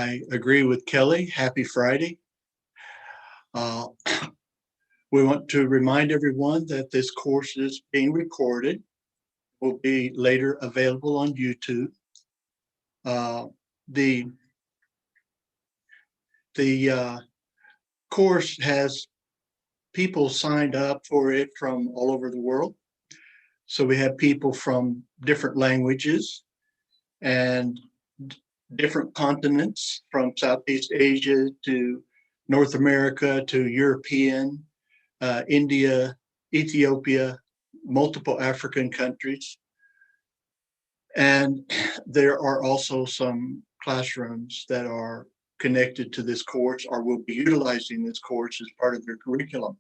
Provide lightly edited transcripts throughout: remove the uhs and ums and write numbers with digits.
I agree with Kelly. Happy Friday. Uh, we want to remind everyone that this course is being recorded, will be later available on YouTube. The course has people signed up for it from all over the world. So we have people from different languages and different continents, from Southeast Asia to North America to European, India, Ethiopia, multiple African countries. And there are also some classrooms that are connected to this course or will be utilizing this course as part of their curriculum.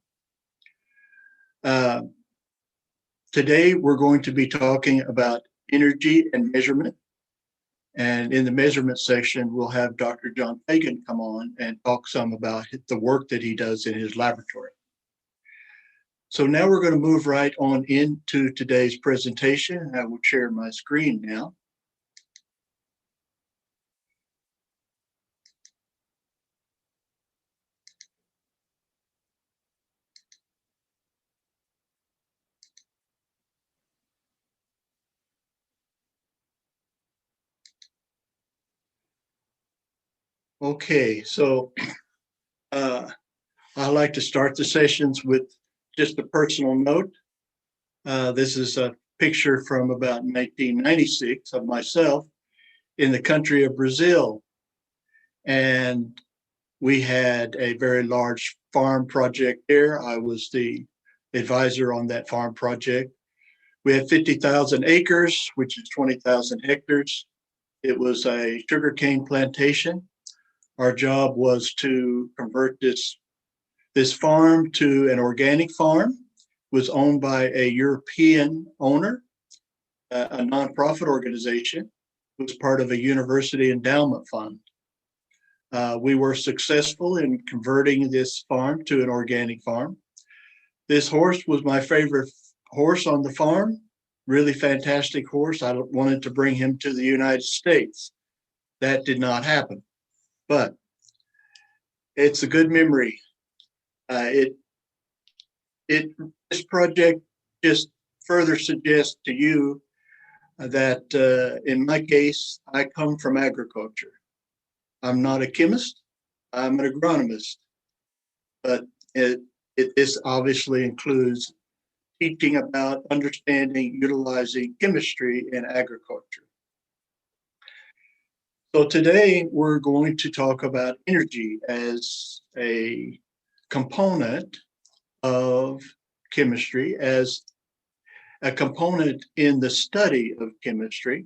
Today, we're going to be talking about energy and measurement. And in the measurement section, we'll have Dr. John Fagan come on and talk some about the work that he does in his laboratory. So now we're going to move right on into today's presentation. I will share my screen now. Okay, so I like to start the sessions with just a personal note. This is a picture from about 1996 of myself in the country of Brazil. And we had a very large farm project there. I was the advisor on that farm project. We had 50,000 acres, which is 20,000 hectares. It was a sugarcane plantation. Our job was to convert this farm to an organic farm. It was owned by a European owner, a nonprofit organization. It was part of a university endowment fund. We were successful in converting this farm to an organic farm. This horse was my favorite horse on the farm, really fantastic horse. I wanted to bring him to the United States. That did not happen, but it's a good memory. This project just further suggests to you that in my case, I come from agriculture. I'm not a chemist, I'm an agronomist, but this obviously includes teaching about understanding, utilizing chemistry in agriculture. So today we're going to talk about energy as a component of chemistry, as a component in the study of chemistry.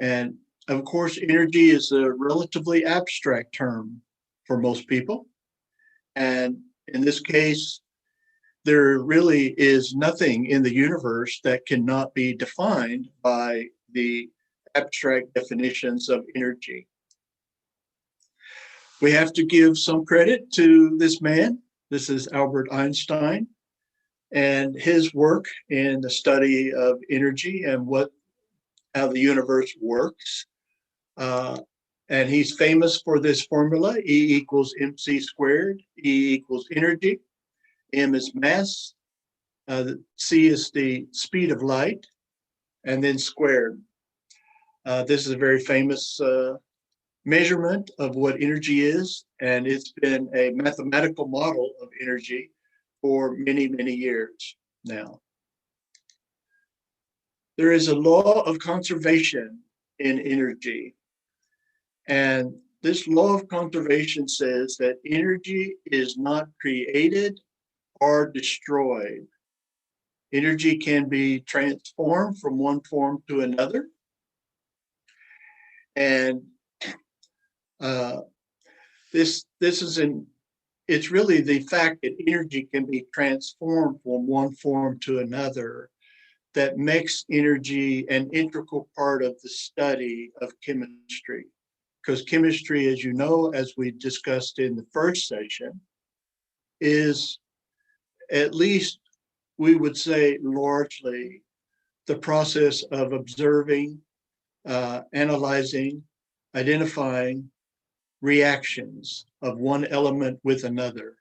And of course, energy is a relatively abstract term for most people. And in this case, there really is nothing in the universe that cannot be defined by the abstract definitions of energy. We have to give some credit to this man. This is Albert Einstein and his work in the study of energy and how the universe works. And he's famous for this formula, E equals mc squared. E equals energy, m is mass, c is the speed of light, and then squared. This is a very famous measurement of what energy is, and it's been a mathematical model of energy for many, many years now. There is a law of conservation in energy, and this law of conservation says that energy is not created or destroyed. Energy can be transformed from one form to another. And it's really the fact that energy can be transformed from one form to another that makes energy an integral part of the study of chemistry. Because chemistry, as you know, as we discussed in the first session, is, at least we would say largely, the process of observing, analyzing, identifying, reactions of one element with another.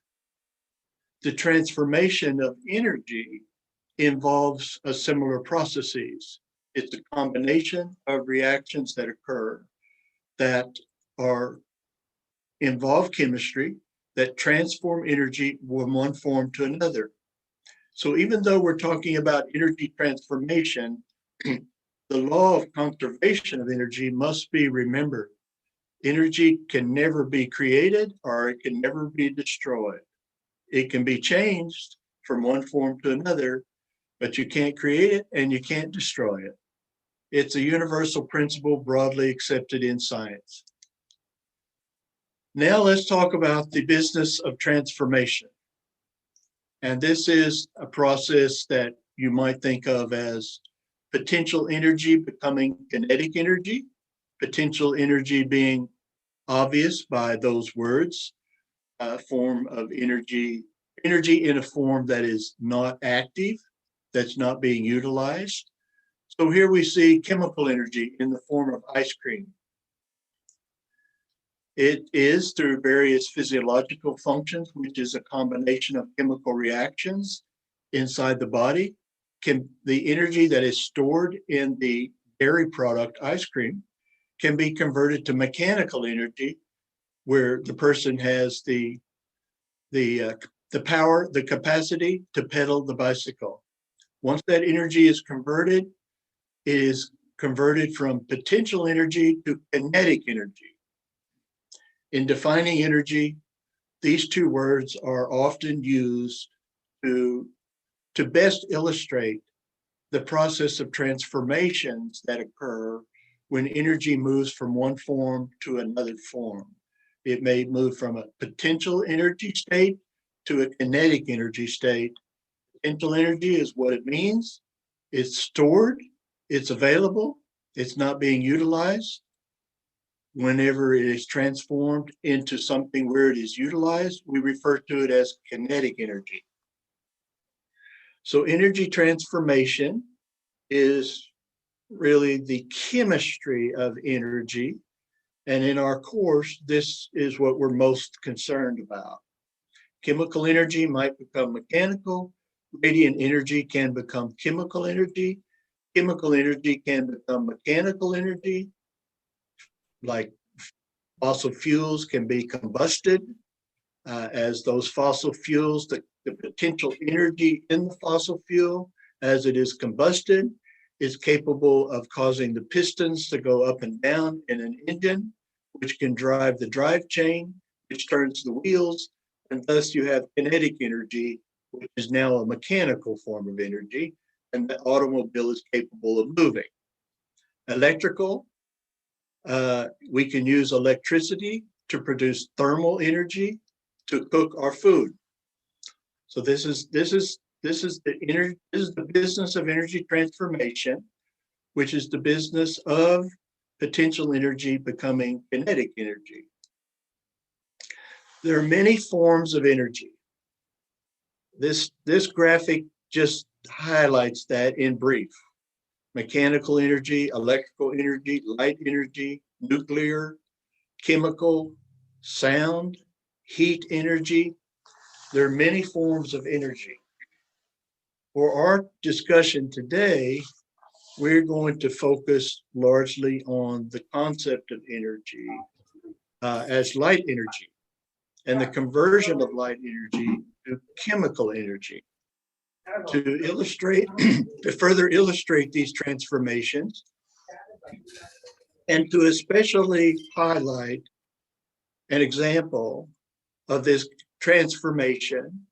The transformation of energy involves a similar processes. It's a combination of reactions that occur that involve chemistry that transform energy from one form to another. So even though we're talking about energy transformation, the law of conservation of energy must be remembered. Energy can never be created or it can never be destroyed. It can be changed from one form to another, but you can't create it and you can't destroy it. It's a universal principle broadly accepted in science. Now let's talk about the business of transformation. And this is a process that you might think of as potential energy becoming kinetic energy, potential energy being obvious by those words, a form of energy in a form that is not active, that's not being utilized. So here we see chemical energy in the form of ice cream. It is through various physiological functions, which is a combination of chemical reactions inside the body. The energy that is stored in the dairy product ice cream can be converted to mechanical energy, where the person has the power, the capacity to pedal the bicycle. Once that energy is converted, it is converted from potential energy to kinetic energy. In defining energy, these two words are often used to best illustrate the process of transformations that occur when energy moves from one form to another form. It may move from a potential energy state to a kinetic energy state. Potential energy is what it means. It's stored, it's available, it's not being utilized. Whenever it is transformed into something where it is utilized, we refer to it as kinetic energy. So energy transformation is really the chemistry of energy. And in our course, this is what we're most concerned about. Chemical energy might become mechanical. Radiant energy can become chemical energy. Chemical energy can become mechanical energy. Like fossil fuels can be combusted as those fossil fuels, the potential energy in the fossil fuel as it is combusted is capable of causing the pistons to go up and down in an engine, which can drive the drive chain, which turns the wheels, and thus you have kinetic energy, which is now a mechanical form of energy, and the automobile is capable of moving. Electrical, we can use electricity to produce thermal energy to cook our food. So this is the business of energy transformation, which is the business of potential energy becoming kinetic energy. There are many forms of energy. This graphic just highlights that in brief. Mechanical energy, electrical energy, light energy, nuclear, chemical, sound, heat energy. There are many forms of energy. For our discussion today, we're going to focus largely on the concept of energy as light energy and the conversion of light energy to chemical energy. To illustrate, to further illustrate these transformations, and to especially highlight an example of this transformation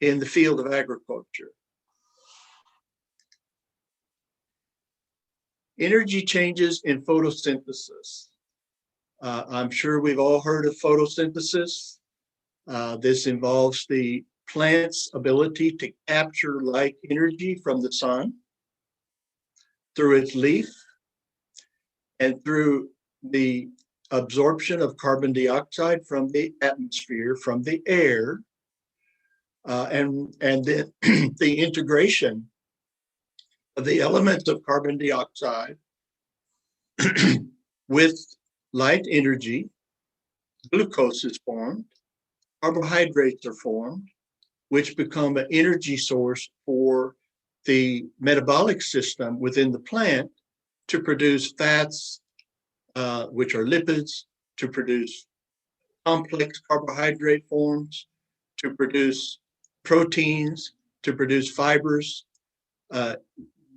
in the field of agriculture. Energy changes in photosynthesis. I'm sure we've all heard of photosynthesis. This involves the plant's ability to capture light energy from the sun through its leaf and through the absorption of carbon dioxide from the atmosphere, from the air, and then the integration of the elements of carbon dioxide with light energy, glucose is formed, carbohydrates are formed, which become an energy source for the metabolic system within the plant to produce fats, which are lipids, to produce complex carbohydrate forms, to produce proteins, to produce fibers.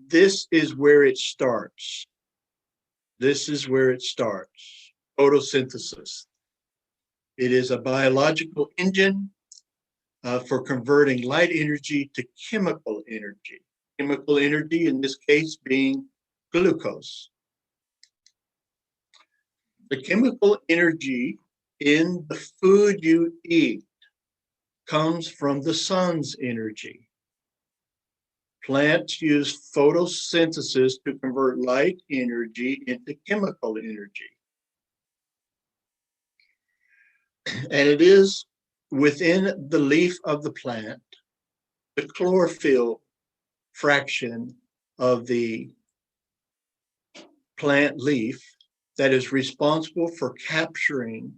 This is where it starts. This is where it starts, photosynthesis. It is a biological engine for converting light energy to chemical energy. Chemical energy, in this case, being glucose. The chemical energy in the food you eat comes from the sun's energy. Plants use photosynthesis to convert light energy into chemical energy. And it is within the leaf of the plant, the chlorophyll fraction of the plant leaf that is responsible for capturing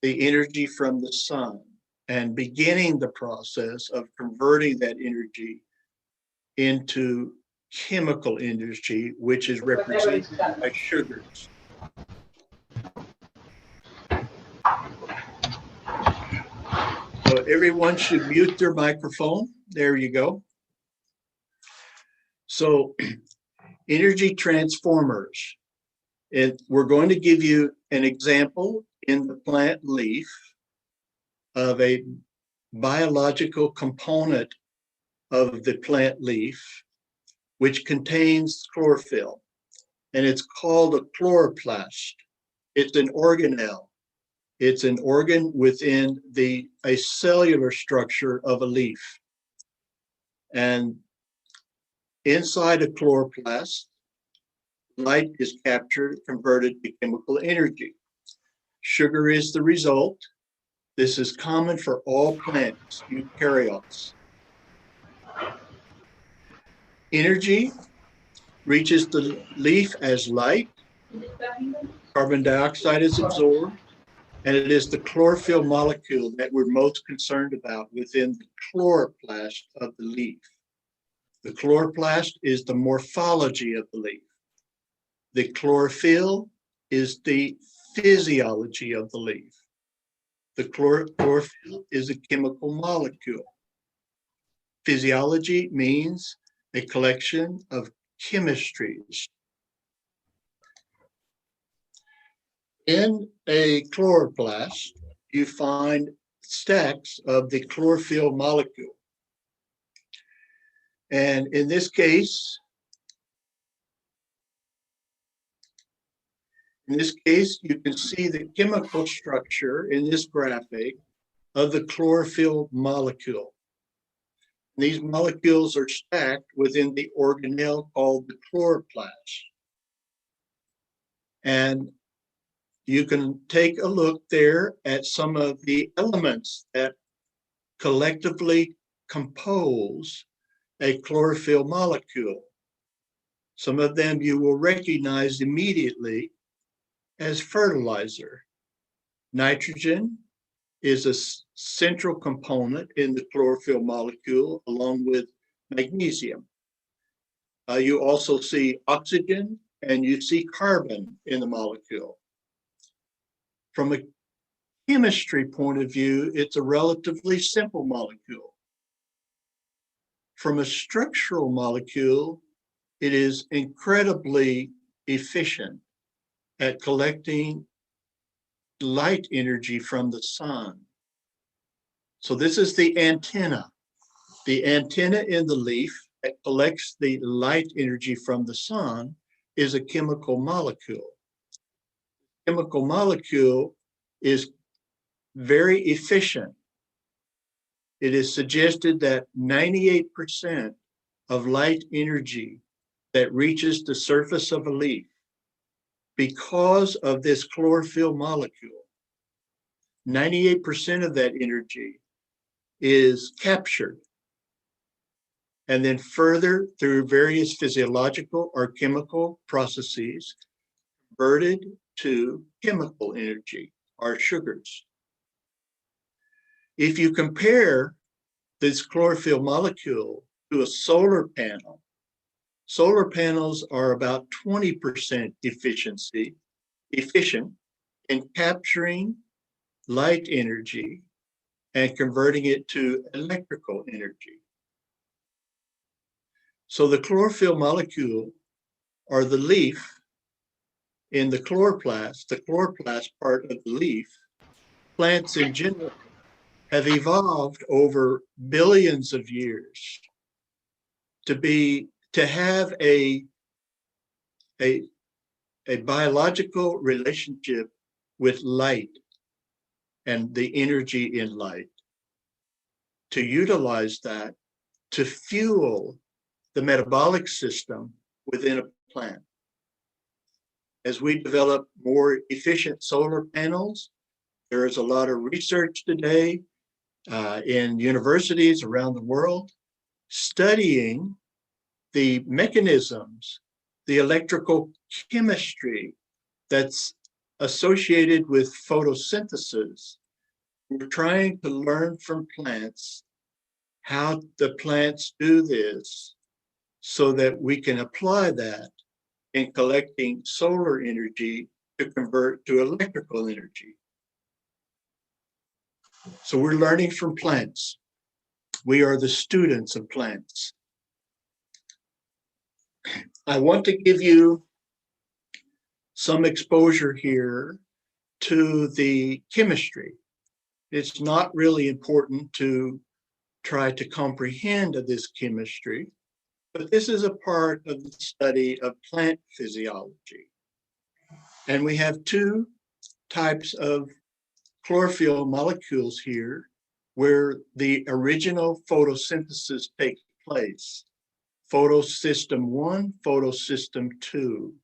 the energy from the sun and beginning the process of converting that energy into chemical energy, which is represented by sugars. So everyone should mute their microphone. There you go. So energy transformers. We're going to give you an example in the plant leaf of a biological component of the plant leaf, which contains chlorophyll, and it's called a chloroplast. It's an organelle. It's an organ within a cellular structure of a leaf. And inside a chloroplast, light is captured, converted to chemical energy. Sugar is the result. This is common for all plants, eukaryotes. Energy reaches the leaf as light. Carbon dioxide is absorbed, and it is the chlorophyll molecule that we're most concerned about within the chloroplast of the leaf. The chloroplast is the morphology of the leaf. The chlorophyll is the physiology of the leaf. The chlorophyll is a chemical molecule. Physiology means a collection of chemistries. In a chloroplast, you find stacks of the chlorophyll molecule. And in this case, you can see the chemical structure in this graphic of the chlorophyll molecule. These molecules are stacked within the organelle called the chloroplast. And you can take a look there at some of the elements that collectively compose a chlorophyll molecule. Some of them you will recognize immediately as fertilizer. Nitrogen is a central component in the chlorophyll molecule, along with magnesium. You also see oxygen and you see carbon in the molecule. From a chemistry point of view, it's a relatively simple molecule. From a structural molecule, it is incredibly efficient at collecting light energy from the sun. So this is the antenna. The antenna in the leaf that collects the light energy from the sun is a chemical molecule. Chemical molecule is very efficient. It is suggested that 98% of light energy that reaches the surface of a leaf, because of this chlorophyll molecule, 98% of that energy is captured and then further through various physiological or chemical processes converted to chemical energy, or sugars. If you compare this chlorophyll molecule to a solar panels are about 20% efficient in capturing light energy and converting it to electrical energy. So the chlorophyll molecule, or the leaf in the chloroplast part of the leaf, plants in general have evolved over billions of years to have a biological relationship with light and the energy in light, to utilize that to fuel the metabolic system within a plant. As we develop more efficient solar panels, there is a lot of research today in universities around the world studying the mechanisms, the electrical chemistry that's associated with photosynthesis. We're trying to learn from plants how the plants do this so that we can apply that in collecting solar energy to convert to electrical energy. So we're learning from plants. We are the students of plants. I want to give you some exposure here to the chemistry. It's not really important to try to comprehend this chemistry, but this is a part of the study of plant physiology. And we have two types of chlorophyll molecules here where the original photosynthesis takes place. Photosystem 1, photosystem 2.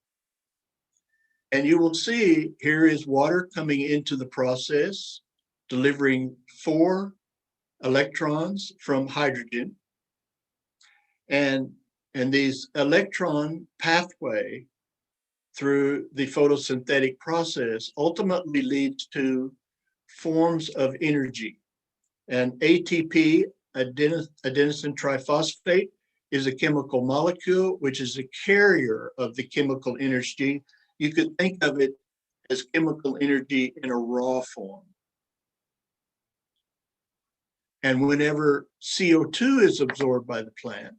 And you will see here is water coming into the process, delivering 4 electrons from hydrogen. And these electron pathway through the photosynthetic process ultimately leads to forms of energy. And ATP, adenosine triphosphate, is a chemical molecule, which is a carrier of the chemical energy. You could think of it as chemical energy in a raw form. And whenever CO2 is absorbed by the plant,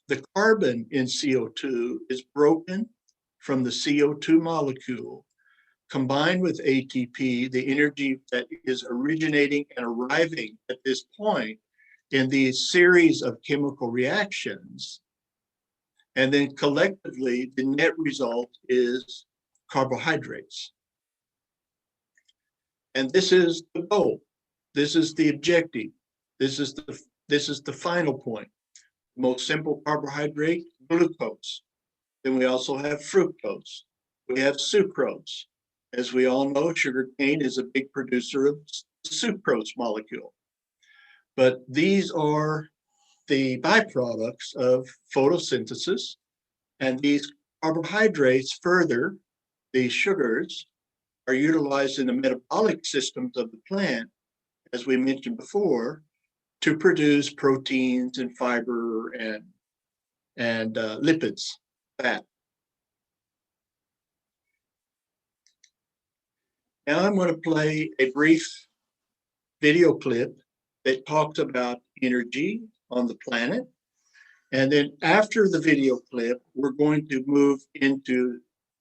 the carbon in CO2 is broken from the CO2 molecule, combined with ATP, the energy that is originating and arriving at this point in these series of chemical reactions. And then collectively, the net result is carbohydrates. And this is the goal. This is the objective. This is the final point. Most simple carbohydrate, glucose. Then we also have fructose. We have sucrose. As we all know, sugarcane is a big producer of sucrose molecule. But these are the byproducts of photosynthesis, and these carbohydrates further, these sugars, are utilized in the metabolic systems of the plant, as we mentioned before, to produce proteins and fiber and lipids, fat. Now I'm going to play a brief video clip that talks about energy on the planet. And then after the video clip, we're going to move into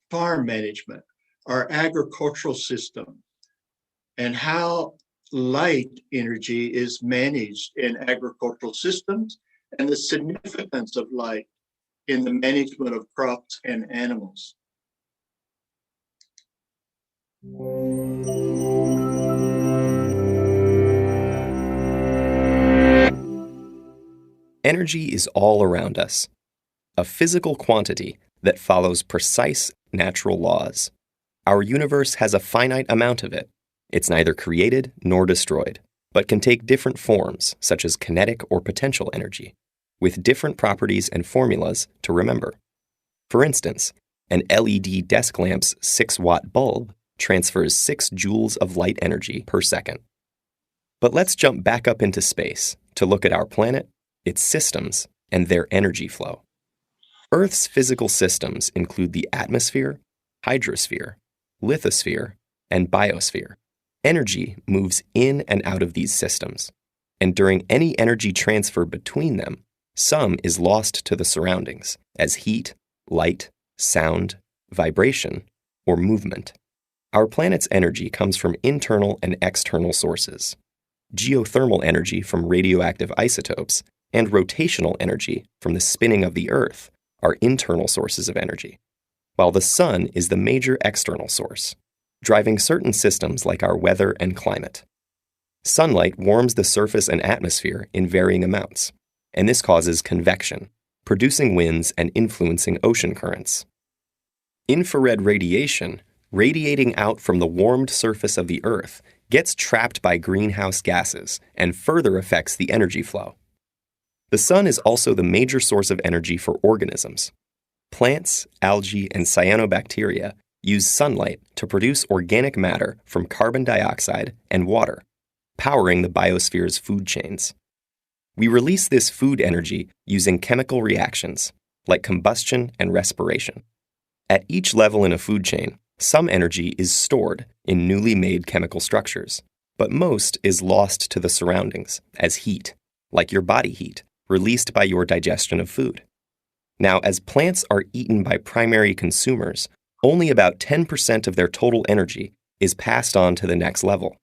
farm management, our agricultural system, and how light energy is managed in agricultural systems and the significance of light in the management of crops and animals. Energy is all around us, a physical quantity that follows precise natural laws. Our universe has a finite amount of it. It's neither created nor destroyed, but can take different forms, such as kinetic or potential energy, with different properties and formulas to remember. For instance, An LED desk lamp's 6-watt bulb transfers 6 joules of light energy per second. But let's jump back up into space to look at our planet, its systems, and their energy flow. Earth's physical systems include the atmosphere, hydrosphere, lithosphere, and biosphere. Energy moves in and out of these systems, and during any energy transfer between them, some is lost to the surroundings as heat, light, sound, vibration, or movement. Our planet's energy comes from internal and external sources. Geothermal energy from radioactive isotopes and rotational energy from the spinning of the Earth are internal sources of energy, while the sun is the major external source, driving certain systems like our weather and climate. Sunlight warms the surface and atmosphere in varying amounts, and this causes convection, producing winds and influencing ocean currents. Infrared radiation, radiating out from the warmed surface of the Earth, gets trapped by greenhouse gases and further affects the energy flow. The sun is also the major source of energy for organisms. Plants, algae, and cyanobacteria use sunlight to produce organic matter from carbon dioxide and water, powering the biosphere's food chains. We release this food energy using chemical reactions, like combustion and respiration. At each level in a food chain, some energy is stored in newly made chemical structures, but most is lost to the surroundings as heat, like your body heat, released by your digestion of food. Now, as plants are eaten by primary consumers, only about 10% of their total energy is passed on to the next level.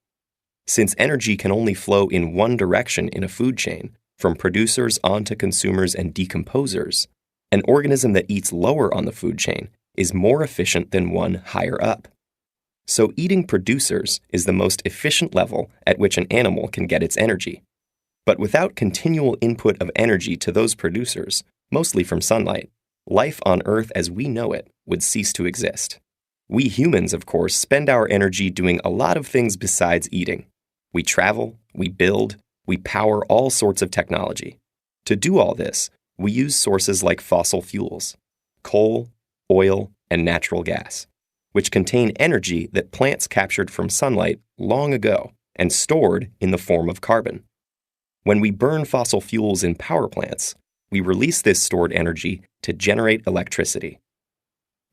Since energy can only flow in one direction in a food chain, from producers on to consumers and decomposers, an organism that eats lower on the food chain is more efficient than one higher up. So eating producers is the most efficient level at which an animal can get its energy. But without continual input of energy to those producers, mostly from sunlight, life on Earth as we know it would cease to exist. We humans, of course, spend our energy doing a lot of things besides eating. We travel, we build, we power all sorts of technology. To do all this, we use sources like fossil fuels, coal, oil, and natural gas, which contain energy that plants captured from sunlight long ago and stored in the form of carbon. When we burn fossil fuels in power plants, we release this stored energy to generate electricity.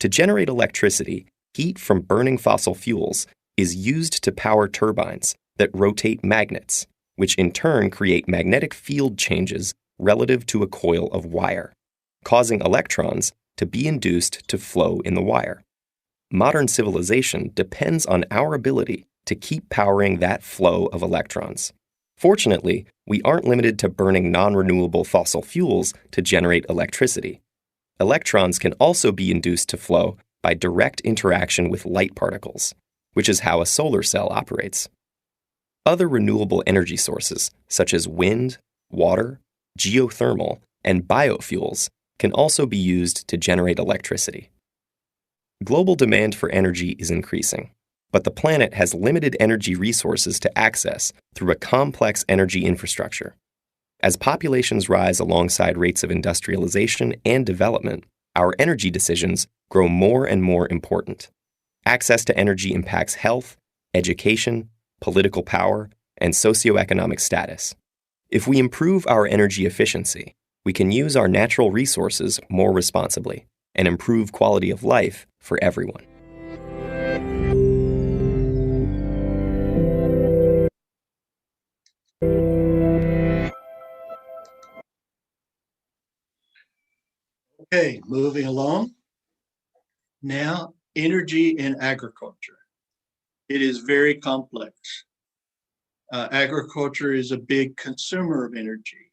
To generate electricity, heat from burning fossil fuels is used to power turbines that rotate magnets, which in turn create magnetic field changes relative to a coil of wire, causing electrons to be induced to flow in the wire. Modern civilization depends on our ability to keep powering that flow of electrons. Fortunately, we aren't limited to burning non-renewable fossil fuels to generate electricity. Electrons can also be induced to flow by direct interaction with light particles, which is how a solar cell operates. Other renewable energy sources, such as wind, water, geothermal, and biofuels, can also be used to generate electricity. Global demand for energy is increasing, but the planet has limited energy resources to access through a complex energy infrastructure. As populations rise alongside rates of industrialization and development, our energy decisions grow more and more important. Access to energy impacts health, education, political power, and socioeconomic status. If we improve our energy efficiency, we can use our natural resources more responsibly and improve quality of life for everyone. Okay, moving along. Now, energy in agriculture. It is very complex. Agriculture is a big consumer of energy.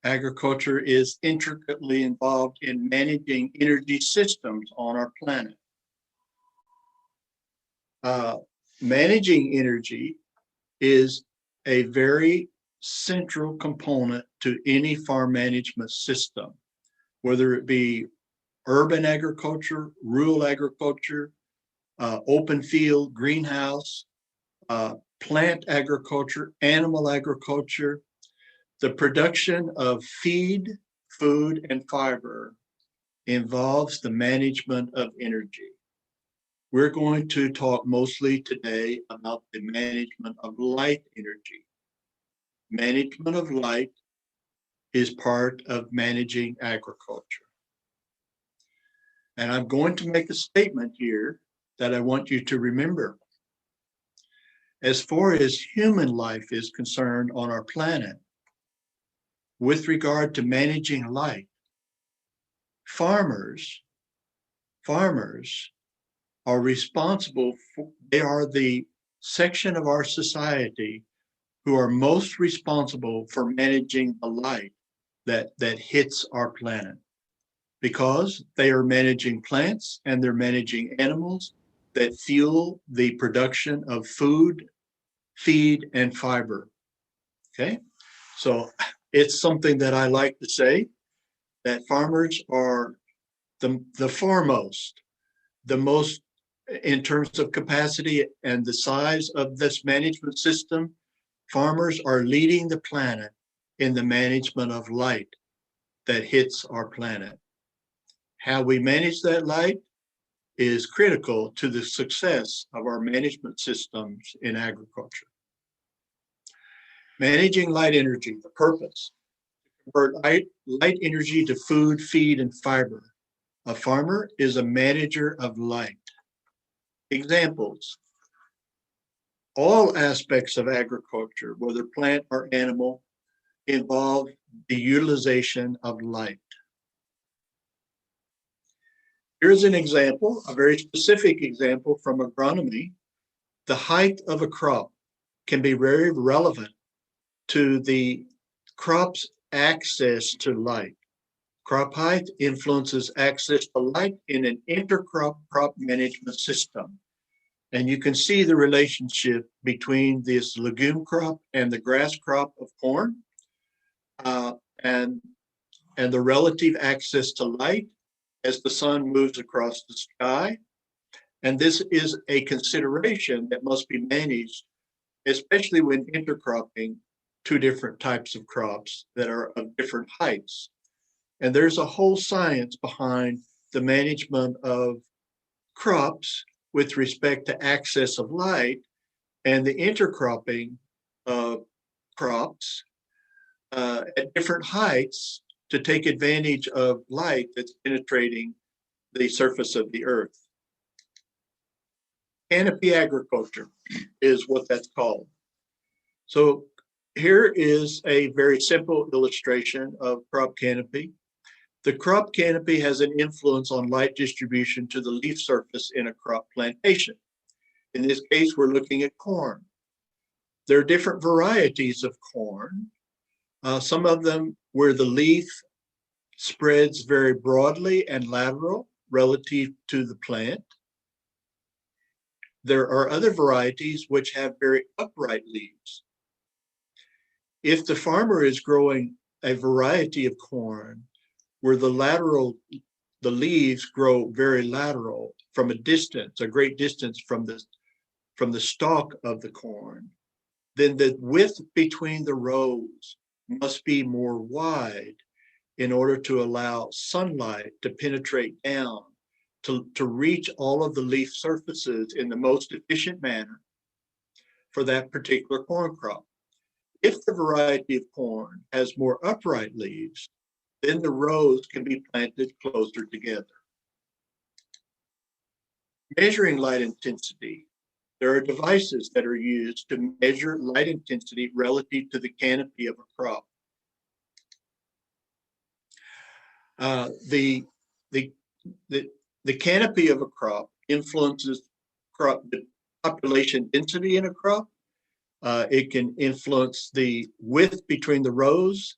Agriculture is intricately involved in managing energy systems on our planet. Managing energy is a very central component to any farm management system, whether it be urban agriculture, rural agriculture, open field, greenhouse, plant agriculture, animal agriculture. The production of feed, food, and fiber involves the management of energy. We're going to talk mostly today about the management of light energy. Management of light is part of managing agriculture. And I'm going to make a statement here that I want you to remember. As far as human life is concerned on our planet, with regard to managing light, farmers are responsible for, they are the section of our society who are most responsible for managing the light that hits our planet, because they are managing plants and they're managing animals that fuel the production of food, feed, and fiber. Okay, so it's something that I like to say, that farmers are the foremost, the most, in terms of capacity and the size of this management system. Farmers are leading the planet in the management of light that hits our planet. How we manage that light is critical to the success of our management systems in agriculture. Managing light energy, the purpose: to convert light energy to food, feed, and fiber. A farmer is a manager of light. Examples: all aspects of agriculture, whether plant or animal, involve the utilization of light. Here's an example, a very specific example from agronomy. The height of a crop can be very relevant to the crop's access to light. Crop height influences access to light in an intercrop crop management system. And you can see the relationship between this legume crop and the grass crop of corn, and the relative access to light as the sun moves across the sky. And this is a consideration that must be managed, especially when intercropping two different types of crops that are of different heights. And there's a whole science behind the management of crops with respect to access of light and the intercropping of crops at different heights to take advantage of light that's penetrating the surface of the earth. Canopy agriculture is what that's called. So here is a very simple illustration of crop canopy. The crop canopy has an influence on light distribution to the leaf surface in a crop plantation. In this case, we're looking at corn. There are different varieties of corn. Some of them where the leaf spreads very broadly and lateral relative to the plant. There are other varieties which have very upright leaves. If the farmer is growing a variety of corn where the leaves grow very lateral from a distance, a great distance from the stalk of the corn, then the width between the rows must be more wide in order to allow sunlight to penetrate down to reach all of the leaf surfaces in the most efficient manner for that particular corn crop. If the variety of corn has more upright leaves, then the rows can be planted closer together. Measuring light intensity. There are devices that are used to measure light intensity relative to the canopy of a crop. The canopy of a crop influences the population density in a crop. It can influence the width between the rows,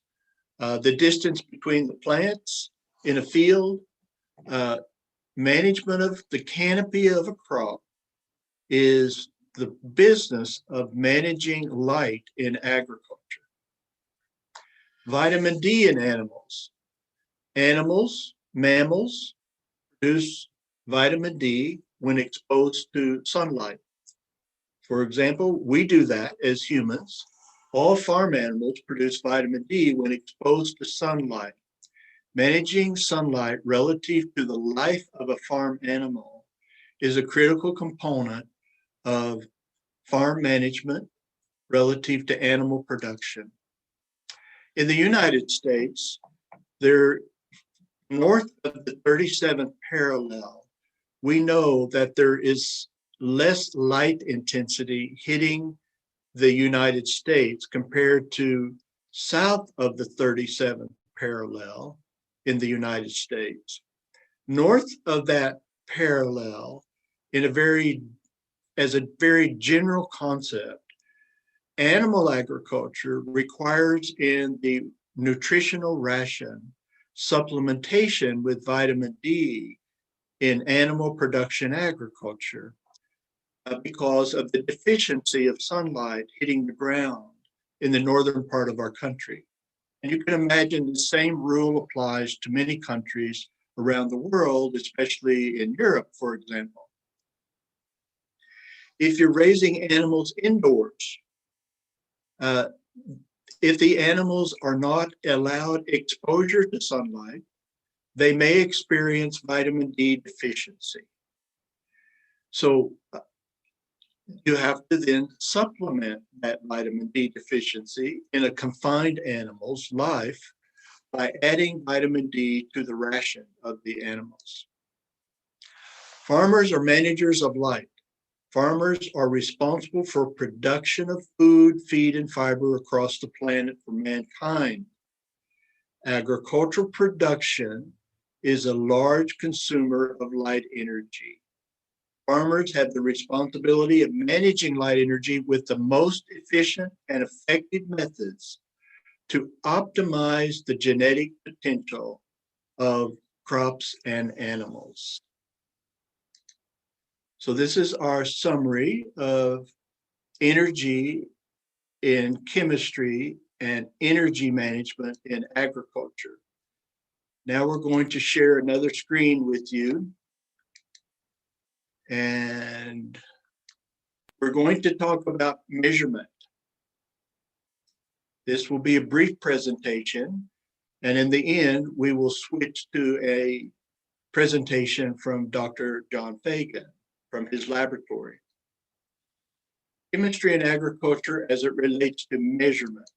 the distance between the plants in a field. Management of the canopy of a crop is the business of managing light in agriculture. Vitamin D in animals. Mammals produce vitamin D when exposed to sunlight. For example, we do that as humans. All farm animals produce vitamin D when exposed to sunlight. Managing sunlight relative to the life of a farm animal is a critical component of farm management relative to animal production. In the United States, there, north of the 37th parallel, we know that there is less light intensity hitting the United States compared to south of the 37th parallel in the United States. North of that parallel, as a very general concept, animal agriculture requires in the nutritional ration supplementation with vitamin D in animal production agriculture because of the deficiency of sunlight hitting the ground in the northern part of our country. And you can imagine the same rule applies to many countries around the world, especially in Europe, for example. If you're raising animals indoors, if the animals are not allowed exposure to sunlight, they may experience vitamin D deficiency. So you have to then supplement that vitamin D deficiency in a confined animal's life by adding vitamin D to the ration of the animals. Farmers are managers of light. Farmers are responsible for production of food, feed, and fiber across the planet for mankind. Agricultural production is a large consumer of light energy. Farmers have the responsibility of managing light energy with the most efficient and effective methods to optimize the genetic potential of crops and animals. So this is our summary of energy in chemistry and energy management in agriculture. Now we're going to share another screen with you. And we're going to talk about measurement. This will be a brief presentation. And in the end, we will switch to a presentation from Dr. John Fagan from his laboratory. Chemistry and agriculture as it relates to measurement.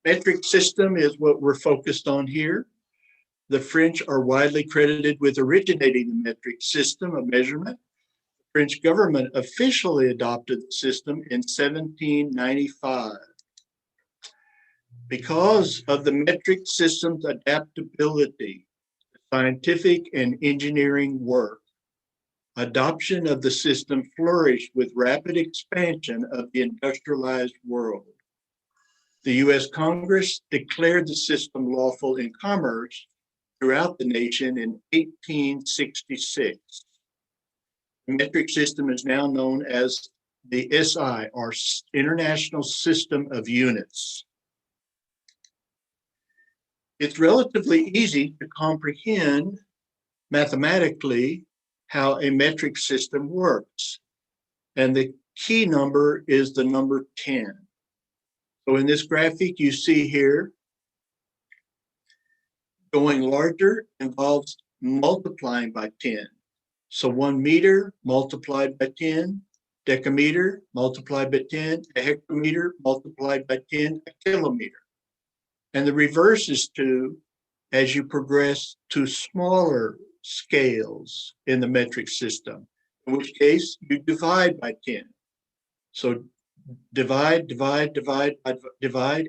Metric system is what we're focused on here. The French are widely credited with originating the metric system of measurement. The French government officially adopted the system in 1795. Because of the metric system's adaptability, scientific and engineering work, adoption of the system flourished with rapid expansion of the industrialized world. The US Congress declared the system lawful in commerce throughout the nation in 1866. The metric system is now known as the SI, or International System of Units. It's relatively easy to comprehend mathematically how a metric system works. And the key number is the number 10. So in this graphic you see here, going larger involves multiplying by 10. So 1 meter multiplied by 10, decameter multiplied by 10, a hectometer multiplied by 10, a kilometer. And the reverse is true as you progress to smaller scales in the metric system, in which case you divide by 10. So divide,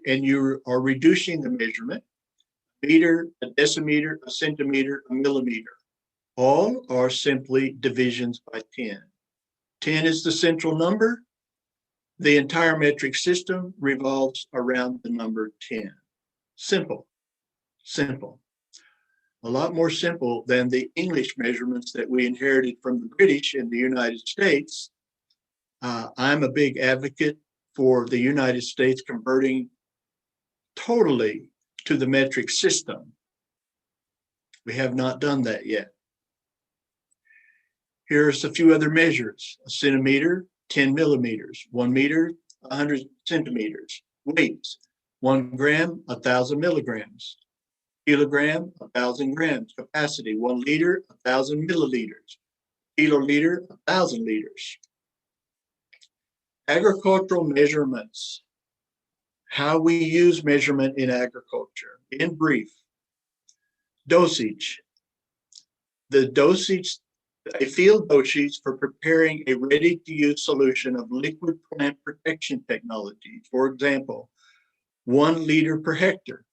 and you are reducing the measurement. Meter, a decimeter, a centimeter, a millimeter. All are simply divisions by 10. 10 is the central number. The entire metric system revolves around the number 10. Simple, simple. A lot more simple than the English measurements that we inherited from the British in the United States. I'm a big advocate for the United States converting totally to the metric system. We have not done that yet. Here's a few other measures. A centimeter, 10 millimeters. 1 meter, 100 centimeters. Weights, 1 gram, 1,000 milligrams. Kilogram, 1,000 grams. Capacity, 1 liter, 1,000 milliliters. Kiloliter, 1,000 liters. Agricultural measurements. How we use measurement in agriculture. In brief, dosage. The dosage, a field dosage for preparing a ready-to-use solution of liquid plant protection technology. For example, 1 liter per hectare.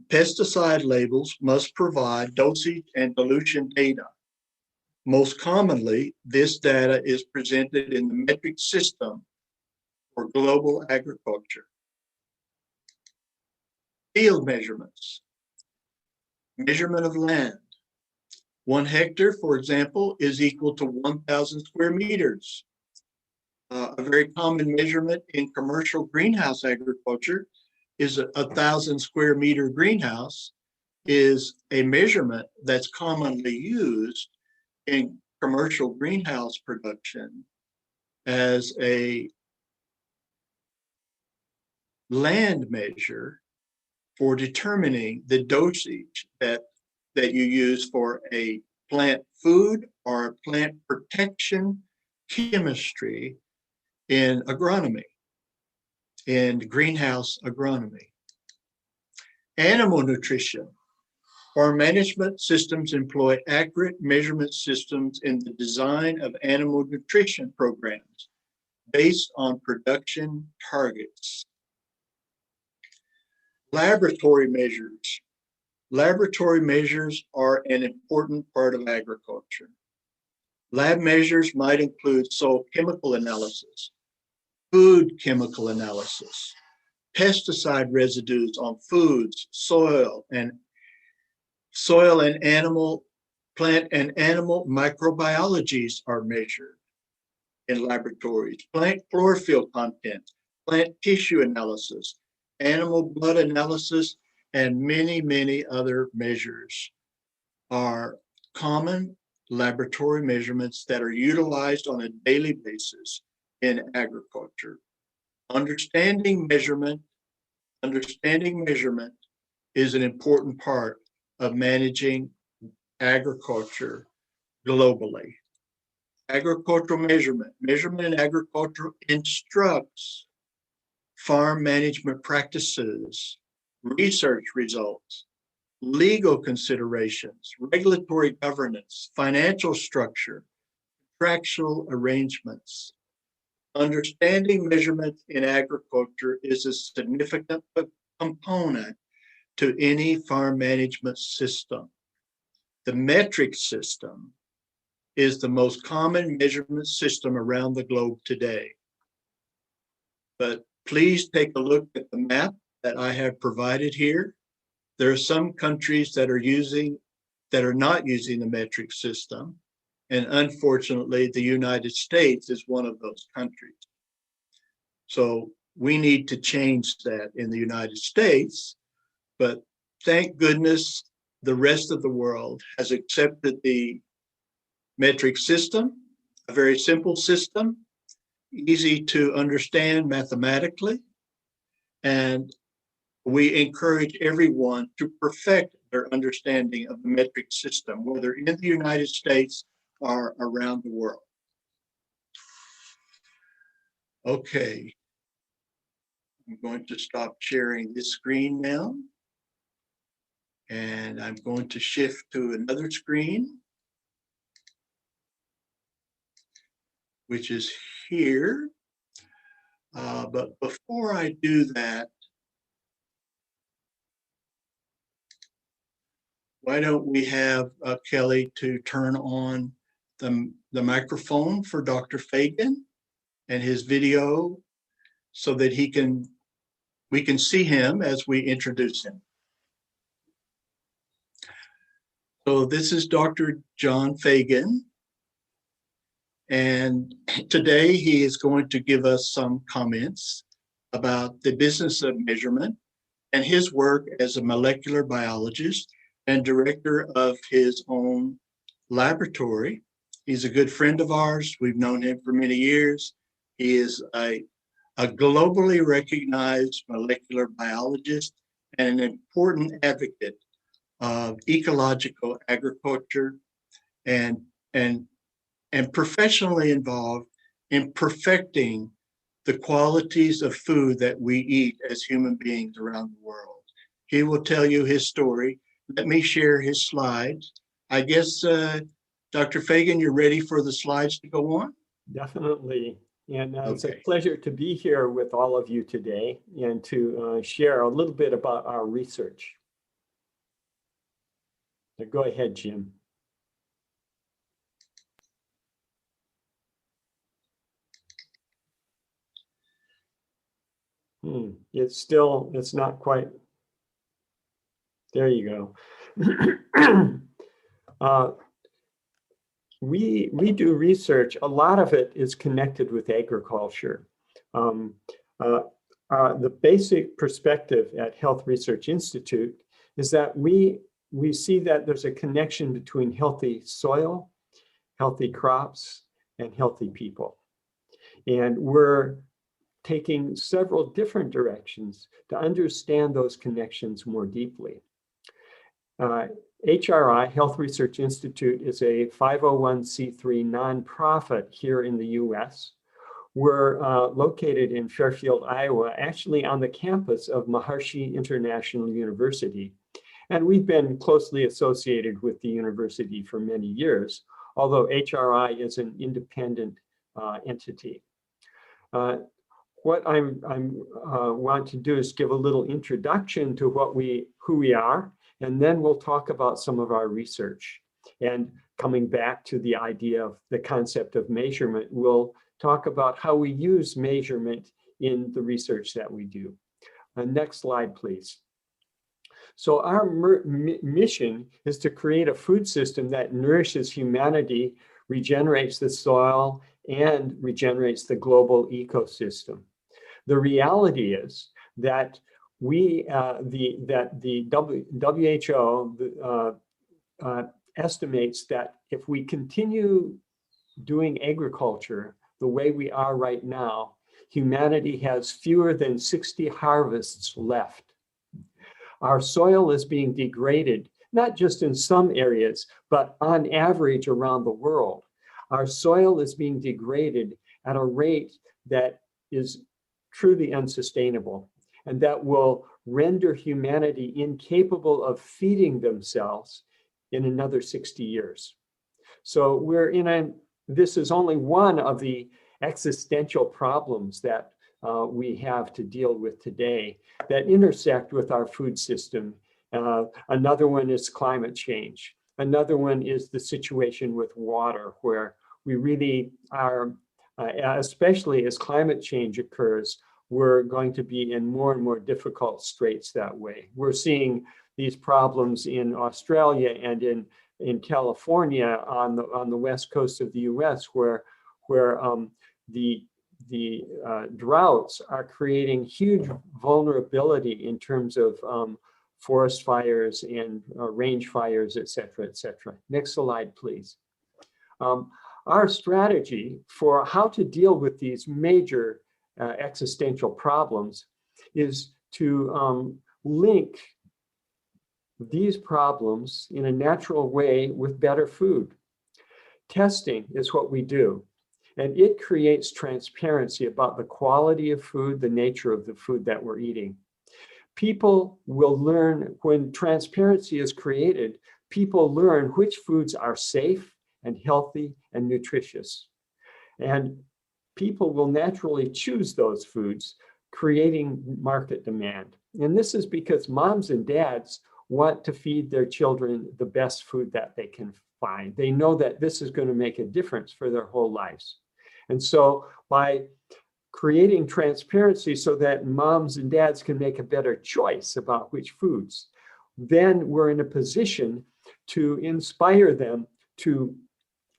Pesticide labels must provide dosage and dilution data. Most commonly, this data is presented in the metric system for global agriculture. Field measurements. Measurement of land. 1 hectare, for example, is equal to 1,000 square meters. A very common measurement in commercial greenhouse agriculture is a 1,000 square meter greenhouse is a measurement that's commonly used in commercial greenhouse production as a land measure for determining the dosage that you use for a plant food or a plant protection chemistry in agronomy, in greenhouse agronomy. Animal nutrition. Farm management systems employ accurate measurement systems in the design of animal nutrition programs based on production targets. Laboratory measures. Laboratory measures are an important part of agriculture. Lab measures might include soil chemical analysis, food chemical analysis, pesticide residues on foods, soil and animal, plant and animal microbiologies are measured in laboratories. Plant chlorophyll content, plant tissue analysis, animal blood analysis, and many, many other measures are common laboratory measurements that are utilized on a daily basis in agriculture. Understanding measurement is an important part of managing agriculture globally. Agricultural measurement in agriculture instructs farm management practices, research results, legal considerations, regulatory governance, financial structure, contractual arrangements. Understanding measurement in agriculture is a significant component to any farm management system. The metric system is the most common measurement system around the globe today. But please take a look at the map that I have provided here. There are some countries that are not using the metric system. And unfortunately, the United States is one of those countries. So we need to change that in the United States. But thank goodness the rest of the world has accepted the metric system, a very simple system, easy to understand mathematically. And we encourage everyone to perfect their understanding of the metric system, whether in the United States or around the world. Okay, I'm going to stop sharing this screen now. And I'm going to shift to another screen, which is here. But before I do that, why don't we have Kelly to turn on the microphone for Dr. Fagan and his video so that we can see him as we introduce him. So this is Dr. John Fagan, and today he is going to give us some comments about the business of measurement and his work as a molecular biologist and director of his own laboratory. He's a good friend of ours. We've known him for many years. He is a globally recognized molecular biologist and an important advocate of ecological agriculture and, and, and professionally involved in perfecting the qualities of food that we eat as human beings around the world. He will tell you his story. Let me share his slides. I guess, Dr. Fagan, you're ready for the slides to go on? Definitely. And it's a Okay. pleasure to be here with all of you today and to share a little bit about our research. So go ahead, Jim. It's not quite, there you go. We do research, a lot of it is connected with agriculture. The basic perspective at Health Research Institute is that we see that there's a connection between healthy soil, healthy crops, and healthy people. And we're taking several different directions to understand those connections more deeply. HRI, Health Research Institute, is a 501c3 nonprofit here in the US. We're located in Fairfield, Iowa, actually on the campus of Maharishi International University. And we've been closely associated with the university for many years, although HRI is an independent entity. What I want to do is give a little introduction to who we are, and then we'll talk about some of our research. And coming back to the idea of the concept of measurement, we'll talk about how we use measurement in the research that we do. Next slide, please. So our mission is to create a food system that nourishes humanity, regenerates the soil, and regenerates the global ecosystem. The reality is that the WHO estimates that if we continue doing agriculture the way we are right now, humanity has fewer than 60 harvests left. Our soil is being degraded, not just in some areas, but on average around the world. Our soil is being degraded at a rate that is truly unsustainable, and that will render humanity incapable of feeding themselves in another 60 years. So this is only one of the existential problems that we have to deal with today that intersect with our food system. Another one is climate change. Another one is the situation with water, where we really are, especially as climate change occurs, we're going to be in more and more difficult straits that way. We're seeing these problems in Australia and in California on the west coast of the US, where the droughts are creating huge vulnerability in terms of forest fires and range fires, et cetera, et cetera. Next slide, please. Our strategy for how to deal with these major existential problems is to link these problems in a natural way with better food. Testing is what we do, and it creates transparency about the quality of food, the nature of the food that we're eating. People will learn, when transparency is created, people learn which foods are safe and healthy and nutritious. And people will naturally choose those foods, creating market demand. And this is because moms and dads want to feed their children the best food that they can find. They know that this is going to make a difference for their whole lives. And so by creating transparency so that moms and dads can make a better choice about which foods, then we're in a position to inspire them to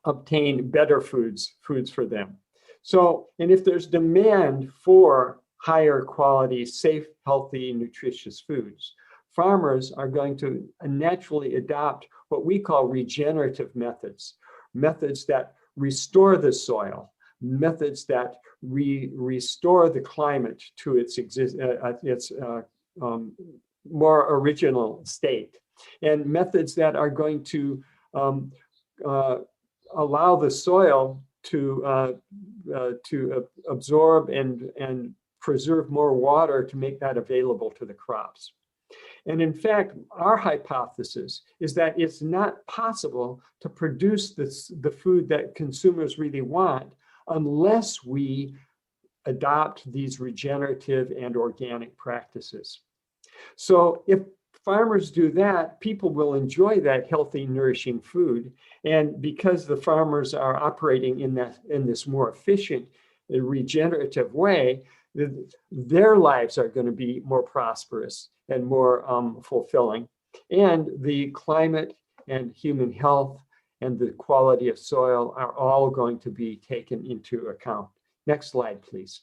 obtain better foods for them. So, and if there's demand for higher quality, safe, healthy, nutritious foods, farmers are going to naturally adopt what we call regenerative methods, methods that restore the soil, methods that restore the climate to its more original state, and methods that are going to allow the soil to absorb and preserve more water to make that available to the crops. And in fact, our hypothesis is that it's not possible to produce the food that consumers really want unless we adopt these regenerative and organic practices. So if farmers do that, people will enjoy that healthy, nourishing food. And because the farmers are operating in this more efficient, regenerative way, their lives are going to be more prosperous and more fulfilling. And the climate and human health and the quality of soil are all going to be taken into account. Next slide, please.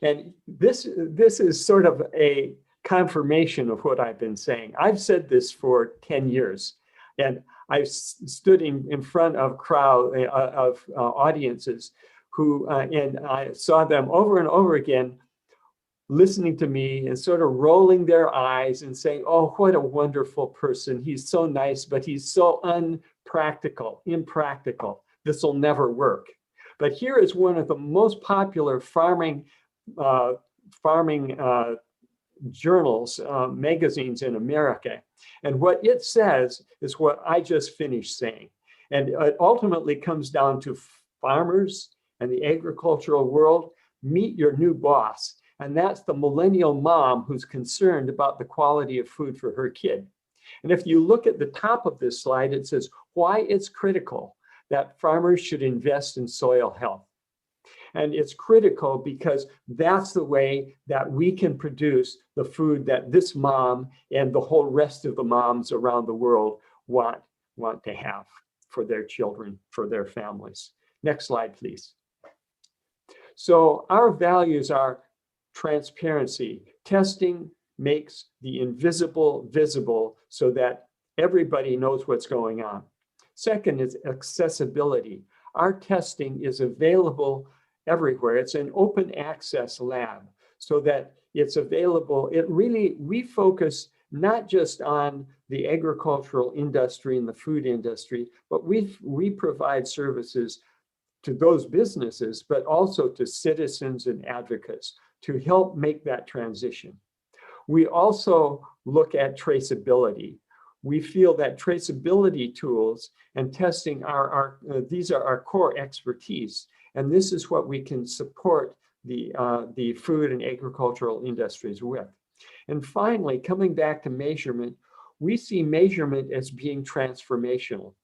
And this is sort of a confirmation of what I've been saying. I've said this for 10 years, and I've stood in front of audiences who, and I saw them over and over again listening to me and sort of rolling their eyes and saying, oh, what a wonderful person. He's so nice, but he's so impractical. This will never work. But here is one of the most popular farming journals, magazines in America. And what it says is what I just finished saying. And it ultimately comes down to farmers and the agricultural world, meet your new boss. And that's the millennial mom who's concerned about the quality of food for her kid. And if you look at the top of this slide, it says why it's critical that farmers should invest in soil health. And it's critical because that's the way that we can produce the food that this mom and the whole rest of the moms around the world want to have for their children, for their families. Next slide, please. So our values are transparency. Testing makes the invisible visible so that everybody knows what's going on. Second is accessibility. Our testing is available everywhere. It's an open access lab so that it's available. We focus not just on the agricultural industry and the food industry, but we provide services to those businesses, but also to citizens and advocates to help make that transition. We also look at traceability. We feel that traceability tools and testing these are our core expertise. And this is what we can support the food and agricultural industries with. And finally, coming back to measurement, we see measurement as being transformational.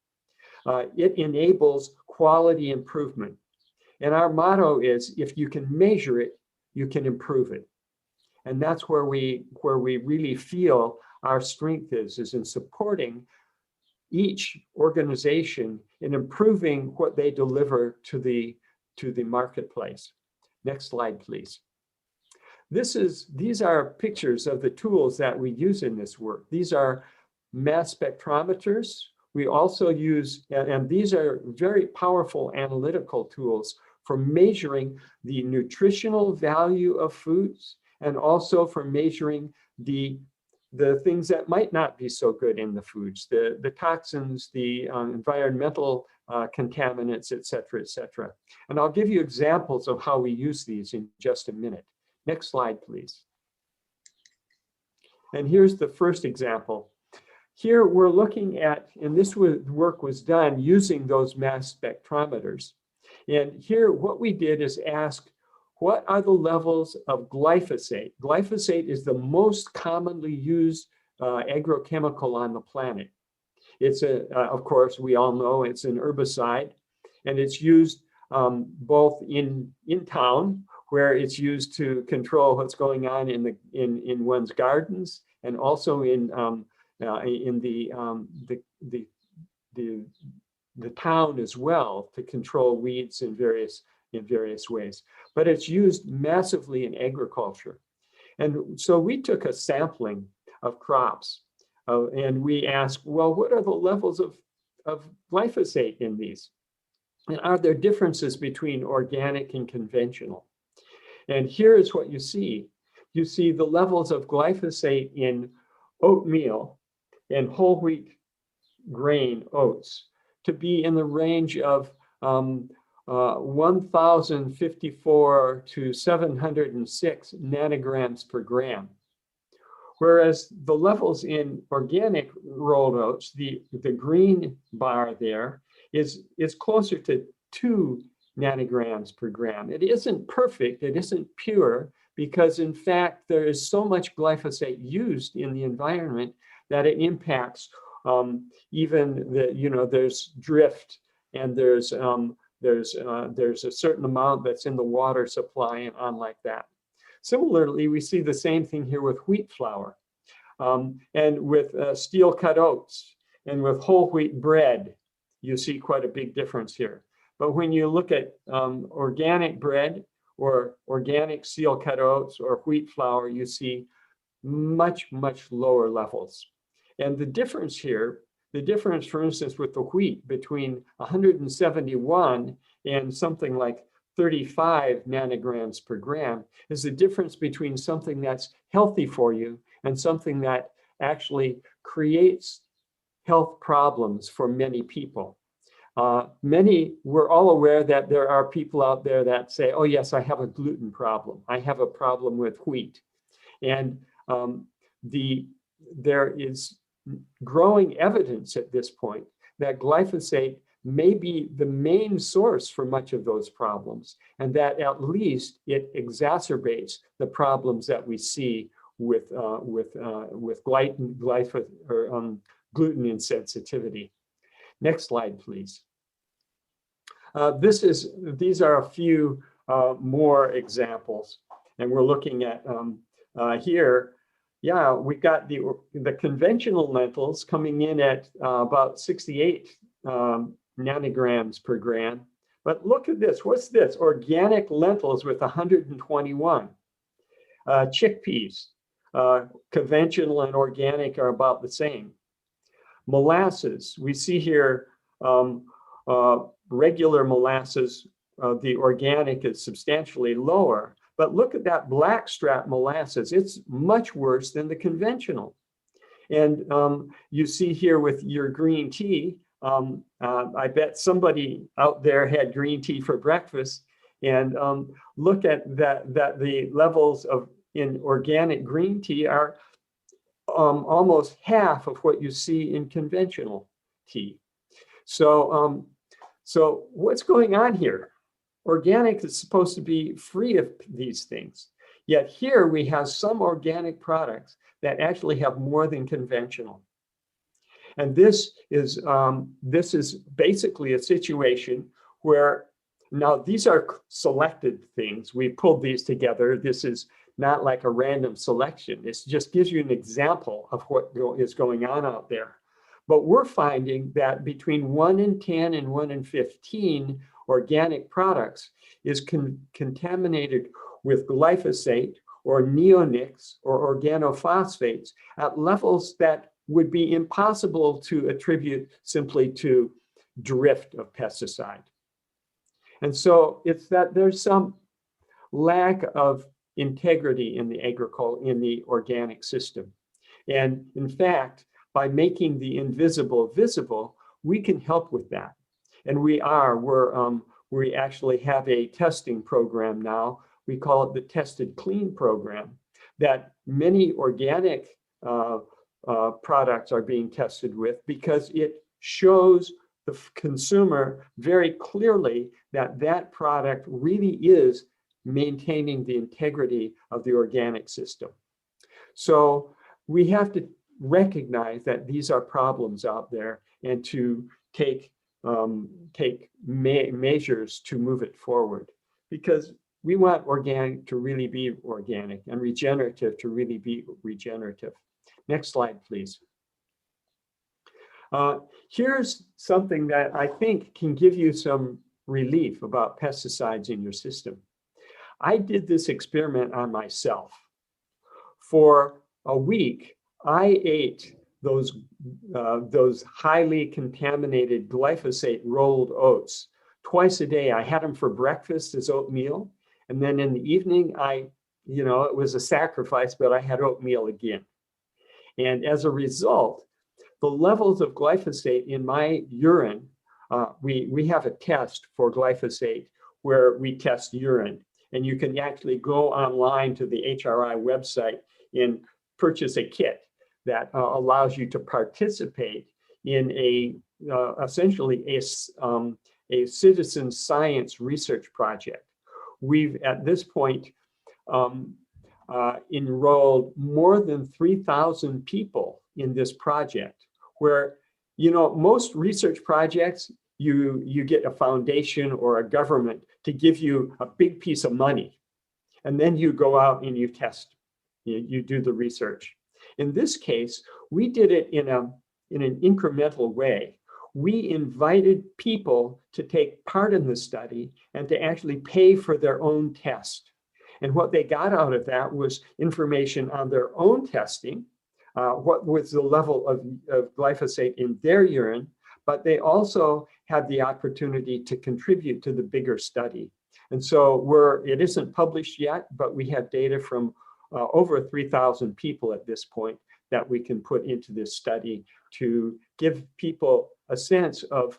It enables quality improvement. And our motto is, if you can measure it, you can improve it. And that's where we really feel our strength is in supporting each organization in improving what they deliver to the marketplace. Next slide, please. These are pictures of the tools that we use in this work. These are mass spectrometers. We also use, and these are very powerful analytical tools for measuring the nutritional value of foods and also for measuring the things that might not be so good in the foods, the toxins, the environmental contaminants, et cetera, et cetera. And I'll give you examples of how we use these in just a minute. Next slide, please. And here's the first example. Here we're looking at, and this work was done using those mass spectrometers. And here what we did is ask, what are the levels of glyphosate? Glyphosate is the most commonly used agrochemical on the planet. It's of course, we all know it's an herbicide, and it's used both in town, where it's used to control what's going on in one's gardens, and also in the town as well, to control weeds in various ways. But it's used massively in agriculture. And so we took a sampling of crops and we asked, well, what are the levels of glyphosate in these? And are there differences between organic and conventional? And here is what you see. you see the levels of glyphosate in oatmeal and whole wheat grain oats to be in the range of 1,054 to 706 nanograms per gram. Whereas the levels in organic rolled oats, the green bar there, is closer to 2 nanograms per gram. It isn't perfect, it isn't pure, because in fact, there is so much glyphosate used in the environment that it impacts even there's drift, and there's a certain amount that's in the water supply and on like that. Similarly, we see the same thing here with wheat flour, and with steel cut oats, and with whole wheat bread. You see quite a big difference here. But when you look at organic bread or organic steel cut oats or wheat flour, you see much, much lower levels. And the difference here, for instance, with the wheat between 171 and something like 35 nanograms per gram, is the difference between something that's healthy for you and something that actually creates health problems for many people. We're all aware that there are people out there that say, oh yes, I have a gluten problem. I have a problem with wheat. And there is growing evidence at this point that glyphosate may be the main source for much of those problems, and that at least it exacerbates the problems that we see with gluten insensitivity. Next slide, please. These are a few more examples, and we're looking at here. Yeah, we've got the conventional lentils coming in at about 68 nanograms per gram. But look at this. What's this? Organic lentils with 121. Chickpeas, conventional and organic are about the same. Molasses, we see here regular molasses, the organic is substantially lower. But look at that blackstrap molasses. It's much worse than the conventional. And you see here with your green tea, I bet somebody out there had green tea for breakfast. And look at that the levels in organic green tea are almost half of what you see in conventional tea. So what's going on here? Organic is supposed to be free of these things. Yet here we have some organic products that actually have more than conventional. And this is basically a situation where, now these are selected things. We pulled these together. This is not like a random selection. This just gives you an example of what is going on out there. But we're finding that between 1 in 10 and 1 in 15 organic products is contaminated with glyphosate or neonics or organophosphates at levels that would be impossible to attribute simply to drift of pesticide. And so it's that there's some lack of integrity in the organic system. And in fact, by making the invisible visible, we can help with that. And we actually have a testing program now. We call it the Tested Clean program, that many organic products are being tested with, because it shows the consumer very clearly that that product really is maintaining the integrity of the organic system. So we have to recognize that these are problems out there, and to take measures to move it forward, because we want organic to really be organic and regenerative to really be regenerative. Next slide, please. Here's something that I think can give you some relief about pesticides in your system. I did this experiment on myself. For a week, I ate those highly contaminated glyphosate rolled oats twice a day. I had them for breakfast as oatmeal, and then in the evening I it was a sacrifice, but I had oatmeal again. And as a result, the levels of glyphosate in my urine, we have a test for glyphosate where we test urine. And you can actually go online to the HRI website and purchase a kit that allows you to participate in essentially a citizen science research project. We've at this point enrolled more than 3,000 people in this project, where most research projects, you get a foundation or a government to give you a big piece of money, and then you go out and you test, you do the research. In this case, we did it in an incremental way. We invited people to take part in the study and to actually pay for their own test. And what they got out of that was information on their own testing, what was the level of glyphosate in their urine, but they also had the opportunity to contribute to the bigger study. And so it isn't published yet, but we have data from over 3,000 people at this point that we can put into this study to give people a sense of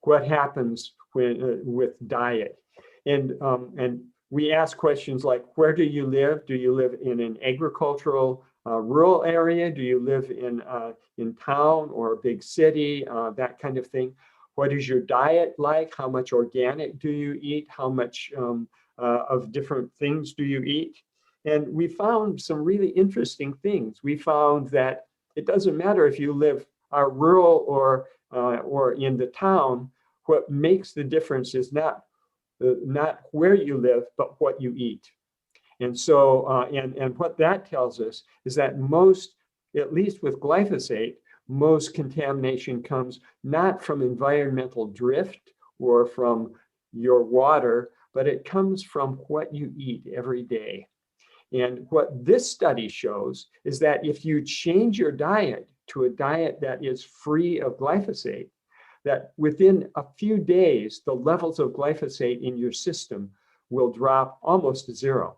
what happens with diet. And we ask questions like, where do you live? Do you live in an agricultural rural area? Do you live in town or a big city? That kind of thing. What is your diet like? How much organic do you eat? How much of different things do you eat? And we found some really interesting things. We found that it doesn't matter if you live rural or in the town. What makes the difference is not where you live, but what you eat. And so, and what that tells us is that most, at least with glyphosate, most contamination comes not from environmental drift or from your water, but it comes from what you eat every day. And what this study shows is that if you change your diet to a diet that is free of glyphosate, that within a few days, the levels of glyphosate in your system will drop almost to zero.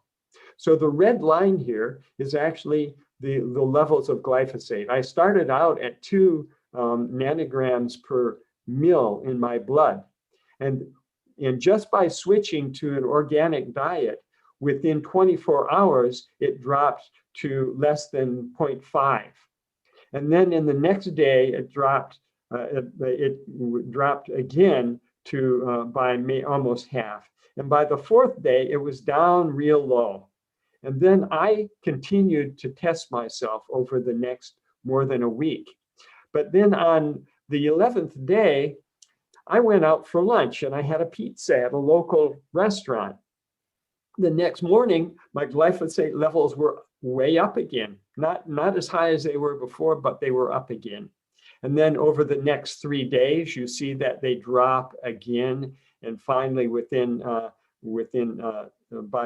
So the red line here is actually the levels of glyphosate. I started out at 2 nanograms per mil in my blood. And just by switching to an organic diet, within 24 hours, it dropped to less than 0.5. And then in the next day, it dropped again to by almost half. And by the 4th day, it was down real low. And then I continued to test myself over the next more than a week. But then on the 11th day, I went out for lunch and I had a pizza at a local restaurant. The next morning, my glyphosate levels were way up again. Not as high as they were before, but they were up again. And then over the next 3 days, you see that they drop again. And finally, by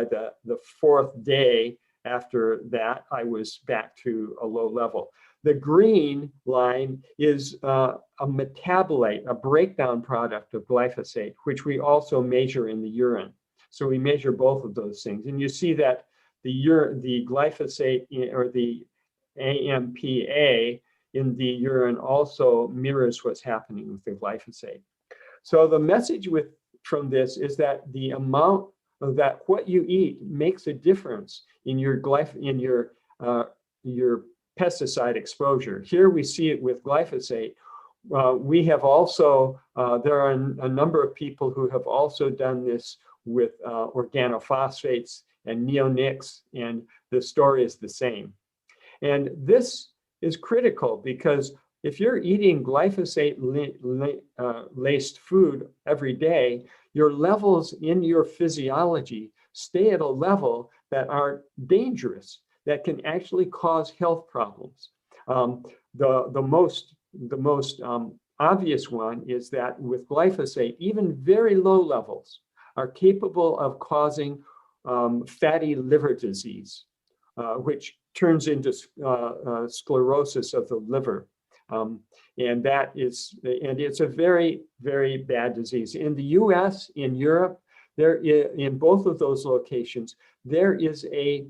the 4th day after that, I was back to a low level. The green line is a metabolite, a breakdown product of glyphosate, which we also measure in the urine. So we measure both of those things. And you see that the glyphosate or the AMPA in the urine also mirrors what's happening with the glyphosate. So the message from this is that the amount of that what you eat makes a difference in your pesticide exposure. Here we see it with glyphosate. We have also, there are a number of people who have also done this with organophosphates and neonics, and the story is the same. And this is critical because if you're eating glyphosate laced food every day, your levels in your physiology stay at a level that are dangerous, that can actually cause health problems. The most obvious one is that with glyphosate, even very low levels are capable of causing fatty liver disease, which turns into sclerosis of the liver. And it's a very, very bad disease. In the US, in Europe, in both of those locations, there is a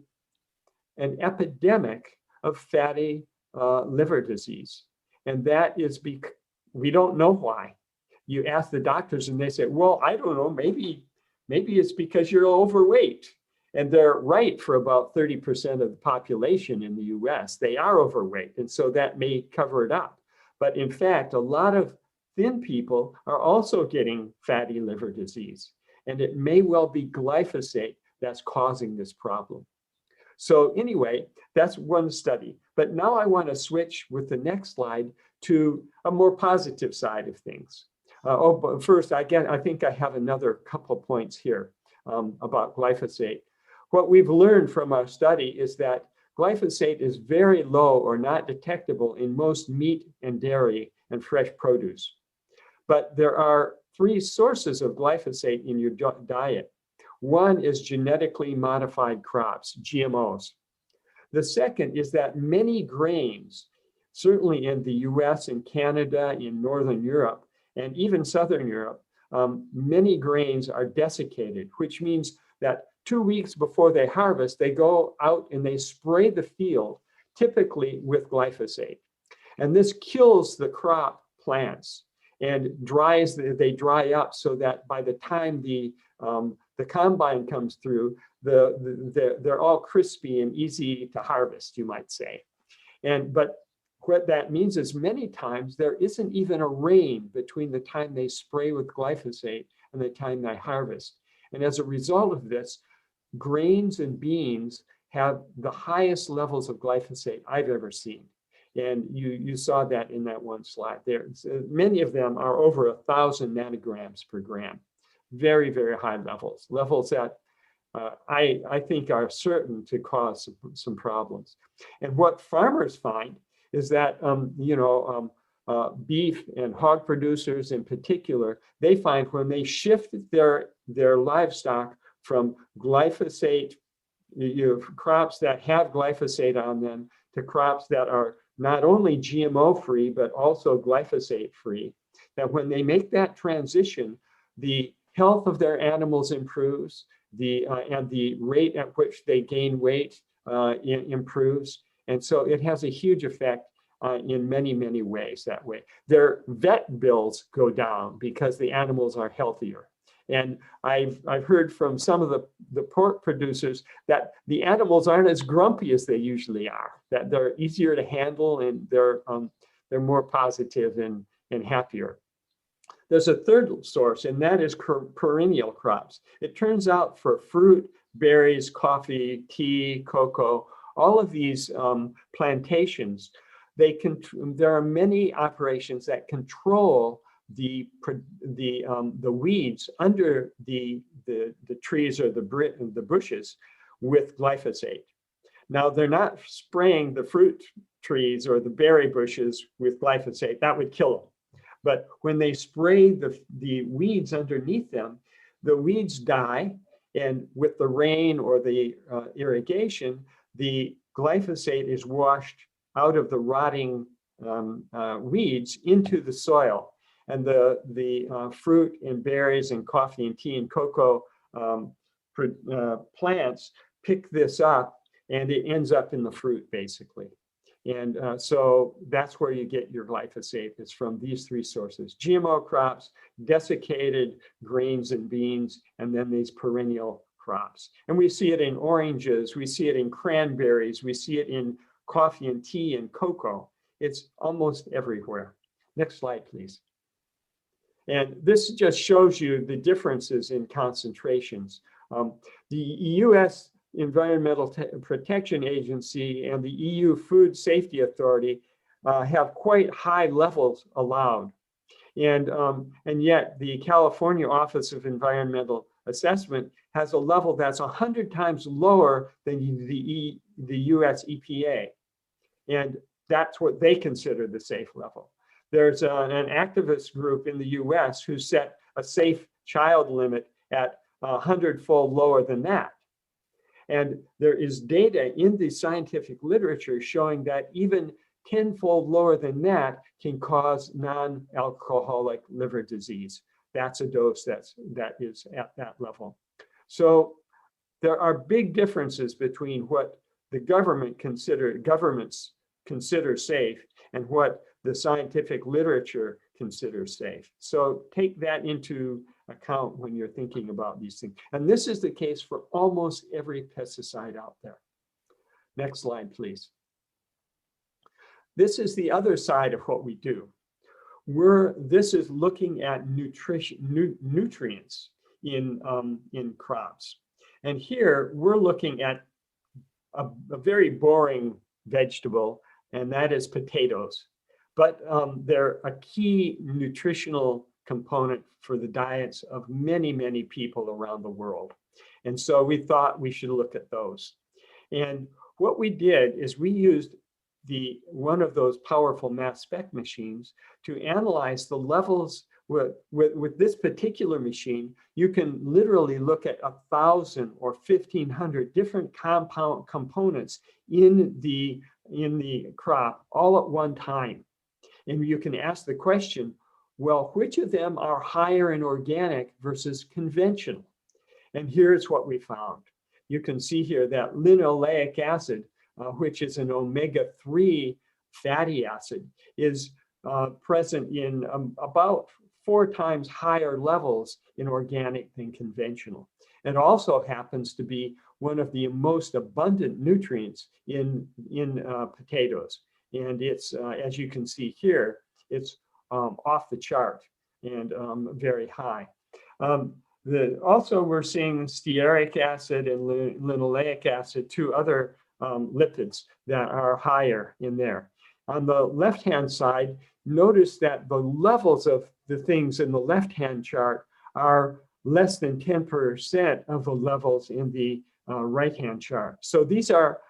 an epidemic of fatty liver disease. And that is because we don't know why. You ask the doctors and they say, well, I don't know, maybe it's because you're overweight. And they're right for about 30% of the population in the US. They are overweight, and so that may cover it up. But in fact, a lot of thin people are also getting fatty liver disease. And it may well be glyphosate that's causing this problem. So anyway, that's one study. But now I want to switch with the next slide to a more positive side of things. But first, I think I have another couple points here about glyphosate. What we've learned from our study is that glyphosate is very low or not detectable in most meat and dairy and fresh produce. But there are 3 sources of glyphosate in your diet. One is genetically modified crops, GMOs. The second is that many grains, certainly in the US and Canada, in Northern Europe, and even Southern Europe, many grains are desiccated, which means that 2 weeks before they harvest, they go out and they spray the field, typically with glyphosate. And this kills the crop plants and they dry up so that by the time the combine comes through, they're all crispy and easy to harvest, you might say. But what that means is many times there isn't even a rain between the time they spray with glyphosate and the time they harvest. And as a result of this, grains and beans have the highest levels of glyphosate I've ever seen. And you saw that in that one slide there. Many of them are over 1,000 nanograms per gram. Very, very high levels that I think are certain to cause some problems. And what farmers find is that, beef and hog producers in particular, they find when they shift their livestock from glyphosate, crops that have glyphosate on them, to crops that are not only GMO free, but also glyphosate free, that when they make that transition, the health of their animals improves, and the rate at which they gain weight improves. And so it has a huge effect in many, many ways that way. Their vet bills go down because the animals are healthier. And I've heard from some of the pork producers that the animals aren't as grumpy as they usually are, that they're easier to handle and they're more positive and happier. There's a third source, and that is perennial crops. It turns out for fruit, berries, coffee, tea, cocoa, all of these plantations, there are many operations that control the weeds under the trees or the bushes with glyphosate. Now, they're not spraying the fruit trees or the berry bushes with glyphosate. That would kill them. But when they spray the weeds underneath them, the weeds die, and with the rain or the irrigation, the glyphosate is washed out of the rotting weeds into the soil. And the fruit and berries and coffee and tea and cocoa plants pick this up, and it ends up in the fruit, basically. And so that's where you get your glyphosate. It's from these 3 sources: GMO crops, desiccated grains and beans, and then these perennial crops. And we see it in oranges, we see it in cranberries, we see it in coffee and tea and cocoa. It's almost everywhere. Next slide, please. And this just shows you the differences in concentrations. The US Environmental Protection Agency and the EU Food Safety Authority have quite high levels allowed. And yet the California Office of Environmental Assessment has a level that's 100 times lower than the US EPA. And that's what they consider the safe level. There's an activist group in the US who set a safe child limit at 100-fold lower than that. And there is data in the scientific literature showing that even 10-fold lower than that can cause non-alcoholic liver disease. That's a dose that is at that level. So there are big differences between what the governments consider safe and what the scientific literature considers safe. So take that into account when you're thinking about these things. And this is the case for almost every pesticide out there. Next slide, please. This is the other side of what we do. This is looking at nutrients in crops. And here we're looking at a very boring vegetable, and that is potatoes. But they're a key nutritional component for the diets of many, many people around the world. And so we thought we should look at those. And what we did is we used one of those powerful mass spec machines to analyze the levels. With this particular machine, you can literally look at 1,000 or 1,500 different components in the crop all at one time. And you can ask the question, well, which of them are higher in organic versus conventional? And here's what we found. You can see here that linoleic acid, which is an omega-3 fatty acid, is present in about 4 times higher levels in organic than conventional. It also happens to be one of the most abundant nutrients in potatoes. And it's, as you can see here, it's off the chart and very high. Also, we're seeing stearic acid and linoleic acid, 2 other lipids that are higher in there. On the left-hand side, notice that the levels of the things in the left-hand chart are less than 10% of the levels in the right-hand chart. So these are,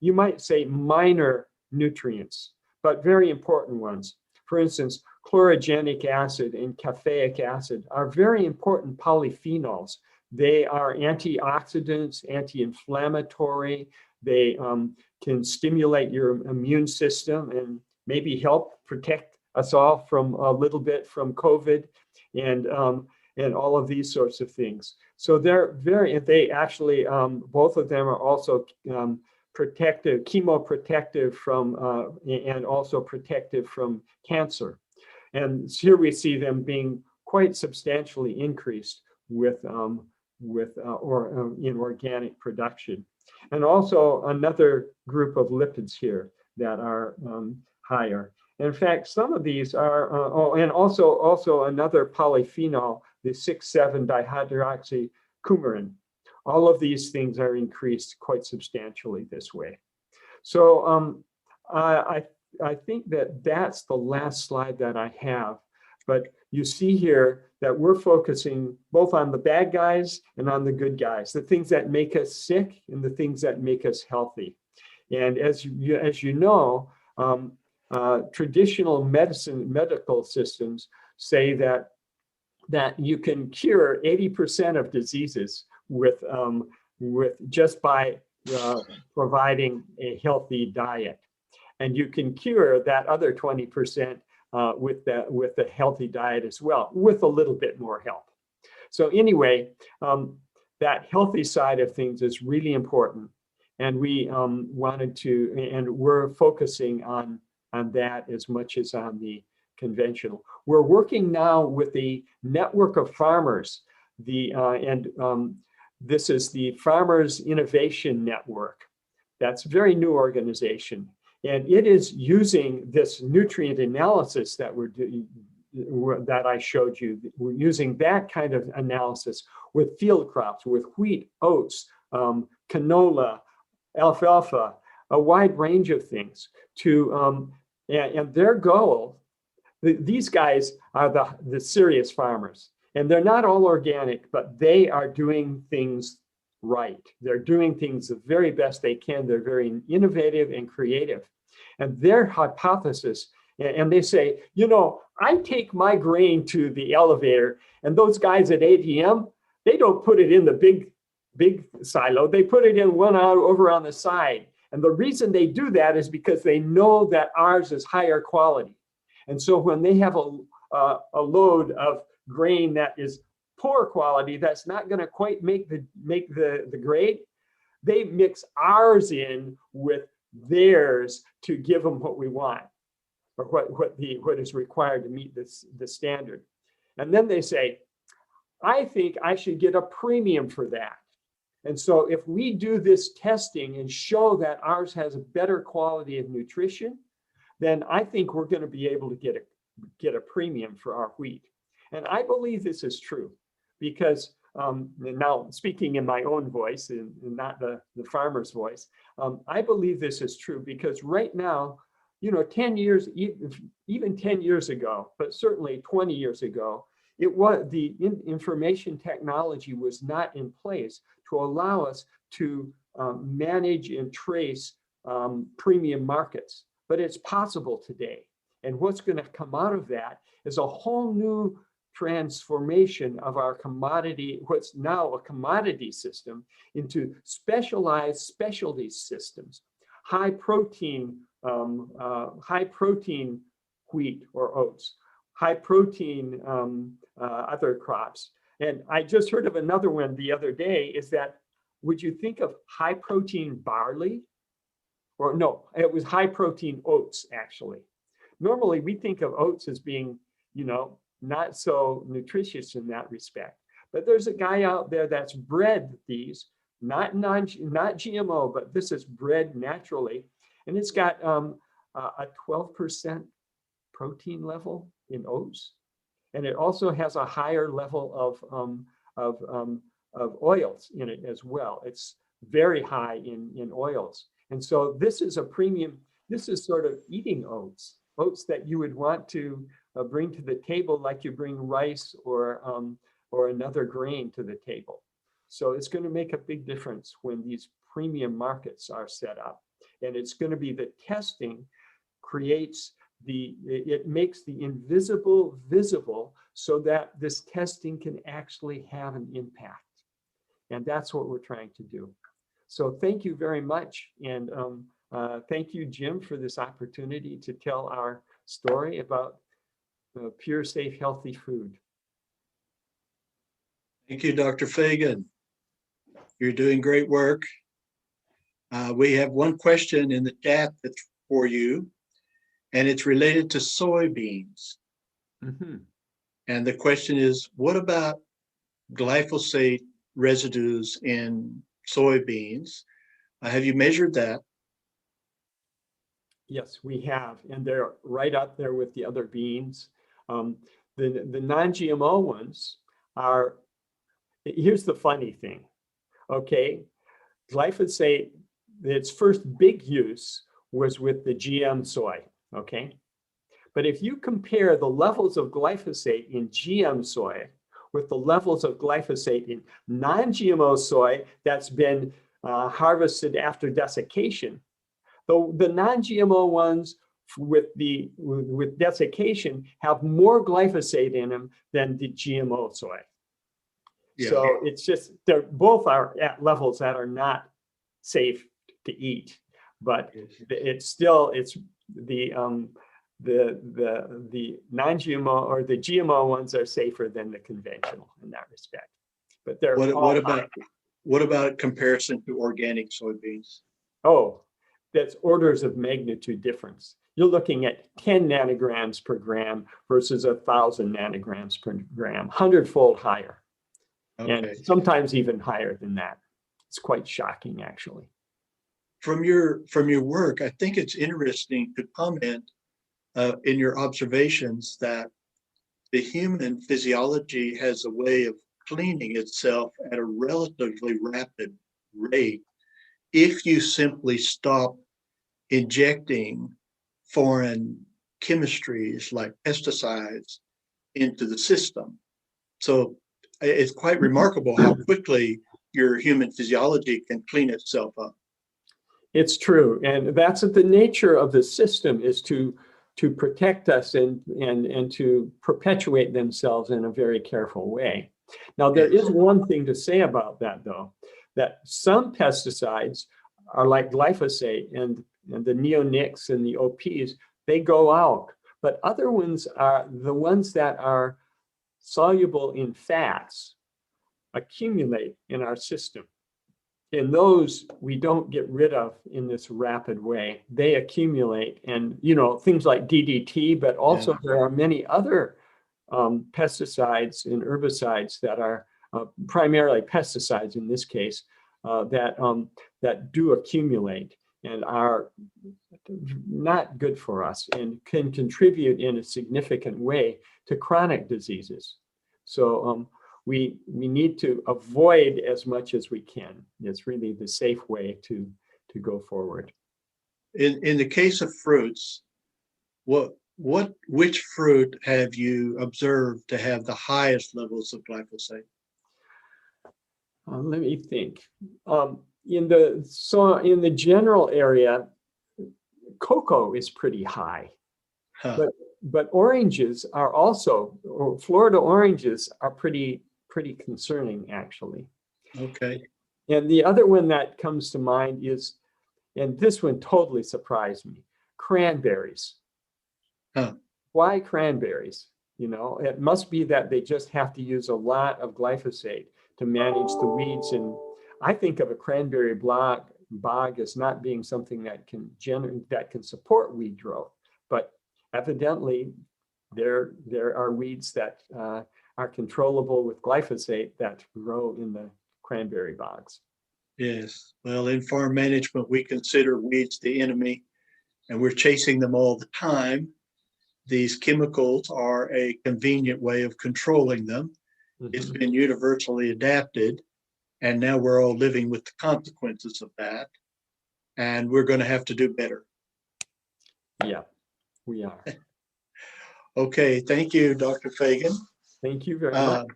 you might say, minor nutrients, but very important ones. For instance, chlorogenic acid and caffeic acid are very important polyphenols. They are antioxidants, anti-inflammatory. They can stimulate your immune system and maybe help protect us all from a little bit from COVID and all of these sorts of things. So they actually, both of them are also protective, chemoprotective from, and also protective from cancer. And here we see them being quite substantially increased in organic production. And also another group of lipids here that are higher. In fact, some of these are, and also another polyphenol, the 6,7-dihydroxycoumarin. All of these things are increased quite substantially this way. So I think that that's the last slide that I have. But you see here that we're focusing both on the bad guys and on the good guys, the things that make us sick and the things that make us healthy. And as you know, traditional medical systems say that you can cure 80% of diseases with just by providing a healthy diet, and you can cure that other 20% with the healthy diet as well, with a little bit more help. So anyway, that healthy side of things is really important, and we wanted to, and we're focusing on that as much as on the conventional. We're working now with the network of farmers, this is the Farmers Innovation Network. That's a very new organization. And it is using this nutrient analysis that we're doing, that I showed you. We're using that kind of analysis with field crops, with wheat, oats, canola, alfalfa, a wide range of things to, and their goal, these guys are the serious farmers. And they're not all organic, but they are doing things right. They're doing things the very best they can. They're very innovative and creative. And their hypothesis, and they say, you know, I take my grain to the elevator, and those guys at ADM, they don't put it in the big silo. They put it in one out over on the side. And the reason they do that is because they know that ours is higher quality. And so when they have a load of grain that is poor quality, that's not going to quite make the grade, they mix ours in with theirs to give them what we want, or what is required to meet the standard. And then they say, I think I should get a premium for that. And so if we do this testing and show that ours has a better quality of nutrition, then I think we're going to be able to get a premium for our wheat. And I believe this is true because now speaking in my own voice and not the farmer's voice, I believe this is true because right now, 10 years, even 10 years ago, but certainly 20 years ago, it was the information technology was not in place to allow us to manage and trace premium markets, but it's possible today. And what's going to come out of that is a whole new transformation of our commodity, what's now a commodity system, into specialized specialty systems, high protein wheat or oats, high protein other crops. And I just heard of another one the other day, is that, would you think of high protein barley? Or no, it was high protein oats, actually. Normally we think of oats as being, not so nutritious in that respect. But there's a guy out there that's bred these, not GMO, but this is bred naturally. And it's got a 12% protein level in oats. And it also has a higher level of oils in it as well. It's very high in oils. And so this is a premium. This is sort of eating oats that you would want to bring to the table like you bring rice or another grain to the table. So it's going to make a big difference when these premium markets are set up. And it's going to be the testing creates it makes the invisible visible so that this testing can actually have an impact. And that's what we're trying to do. So thank you very much. And thank you, Jim, for this opportunity to tell our story about pure, safe, healthy food. Thank you, Dr. Fagan. You're doing great work. We have one question in the chat that's for you, and it's related to soybeans. Mm-hmm. And the question is, what about glyphosate residues in soybeans? Have you measured that? Yes, we have, and they're right up there with the other beans. The non-GMO ones are, here's the funny thing, okay? Glyphosate, its first big use was with the GM soy, okay? But if you compare the levels of glyphosate in GM soy with the levels of glyphosate in non-GMO soy that's been harvested after desiccation, the non-GMO ones with desiccation have more glyphosate in them than the GMO soy. Yeah. So it's just, they're both are at levels that are not safe to eat, but it's still, it's the non-GMO or the GMO ones are safer than the conventional in that respect. But they're what about comparison to organic soybeans? Oh, that's orders of magnitude difference. You're looking at 10 nanograms per gram versus 1,000 nanograms per gram, 100-fold higher. Okay. And sometimes even higher than that. It's quite shocking, actually. From your work, I think it's interesting to comment in your observations that the human physiology has a way of cleaning itself at a relatively rapid rate if you simply stop injecting foreign chemistries like pesticides into the system. So it's quite remarkable how quickly your human physiology can clean itself up. It's true. And that's the nature of the system, is to protect us and to perpetuate themselves in a very careful way. Now, there is one thing to say about that, though, that some pesticides are like glyphosate and the neonics and the OPs, they go out. But other ones are the ones that are soluble in fats accumulate in our system. And those we don't get rid of in this rapid way. They accumulate, and things like DDT, but also there are many other pesticides and herbicides that are primarily pesticides in this case that do accumulate and are not good for us and can contribute in a significant way to chronic diseases. So we need to avoid as much as we can. It's really the safe way to go forward. In the case of fruits, which fruit have you observed to have the highest levels of glyphosate? Let me think. In the general area, cocoa is pretty high, but oranges are also, or Florida oranges are pretty concerning, actually. Okay. And the other one that comes to mind is, and this one totally surprised me, cranberries. Why cranberries? It must be that they just have to use a lot of glyphosate to manage the weeds. And I think of a cranberry bog as not being something that can support weed growth. But evidently, there are weeds that are controllable with glyphosate that grow in the cranberry bogs. Yes. Well, in farm management, we consider weeds the enemy, and we're chasing them all the time. These chemicals are a convenient way of controlling them. Mm-hmm. It's been universally adapted, and now we're all living with the consequences of that, and we're going to have to do better. Yeah, we are. Okay, thank you, Dr. Fagan. Thank you very much.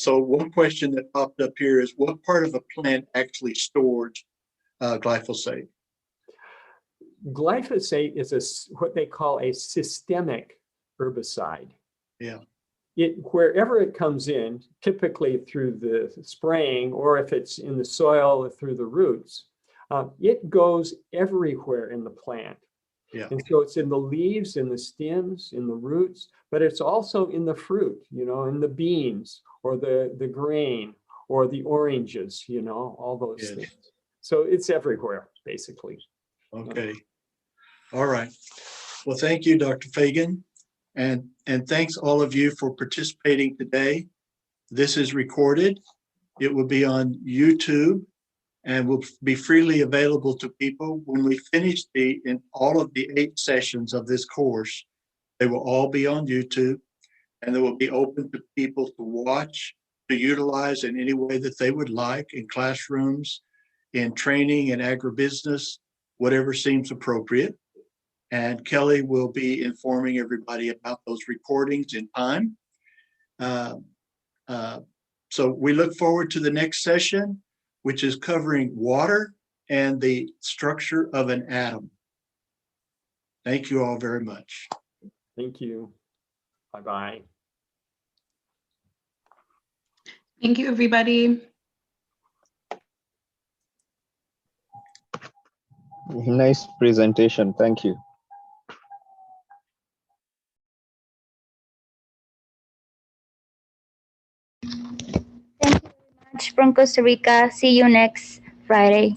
So one question that popped up here is, what part of a plant actually stores glyphosate? Glyphosate is what they call a systemic herbicide. Yeah. Wherever it comes in, typically through the spraying, or if it's in the soil through the roots, it goes everywhere in the plant. Yeah. And so it's in the leaves, in the stems, in the roots, but it's also in the fruit, in the beans or the grain or the oranges, all those things. So it's everywhere, basically. Okay. All right. Well, thank you, Dr. Fagan. And thanks all of you for participating today. This is recorded. It will be on YouTube and will be freely available to people. When we finish in all of the 8 sessions of this course, they will all be on YouTube, and they will be open to people to watch, to utilize in any way that they would like, in classrooms, in training, in agribusiness, whatever seems appropriate. And Kelly will be informing everybody about those recordings in time. So we look forward to the next session, which is covering water and the structure of an atom. Thank you all very much. Thank you. Bye-bye. Thank you, everybody. Nice presentation. Thank you. Thank you very much from Costa Rica. See you next Friday.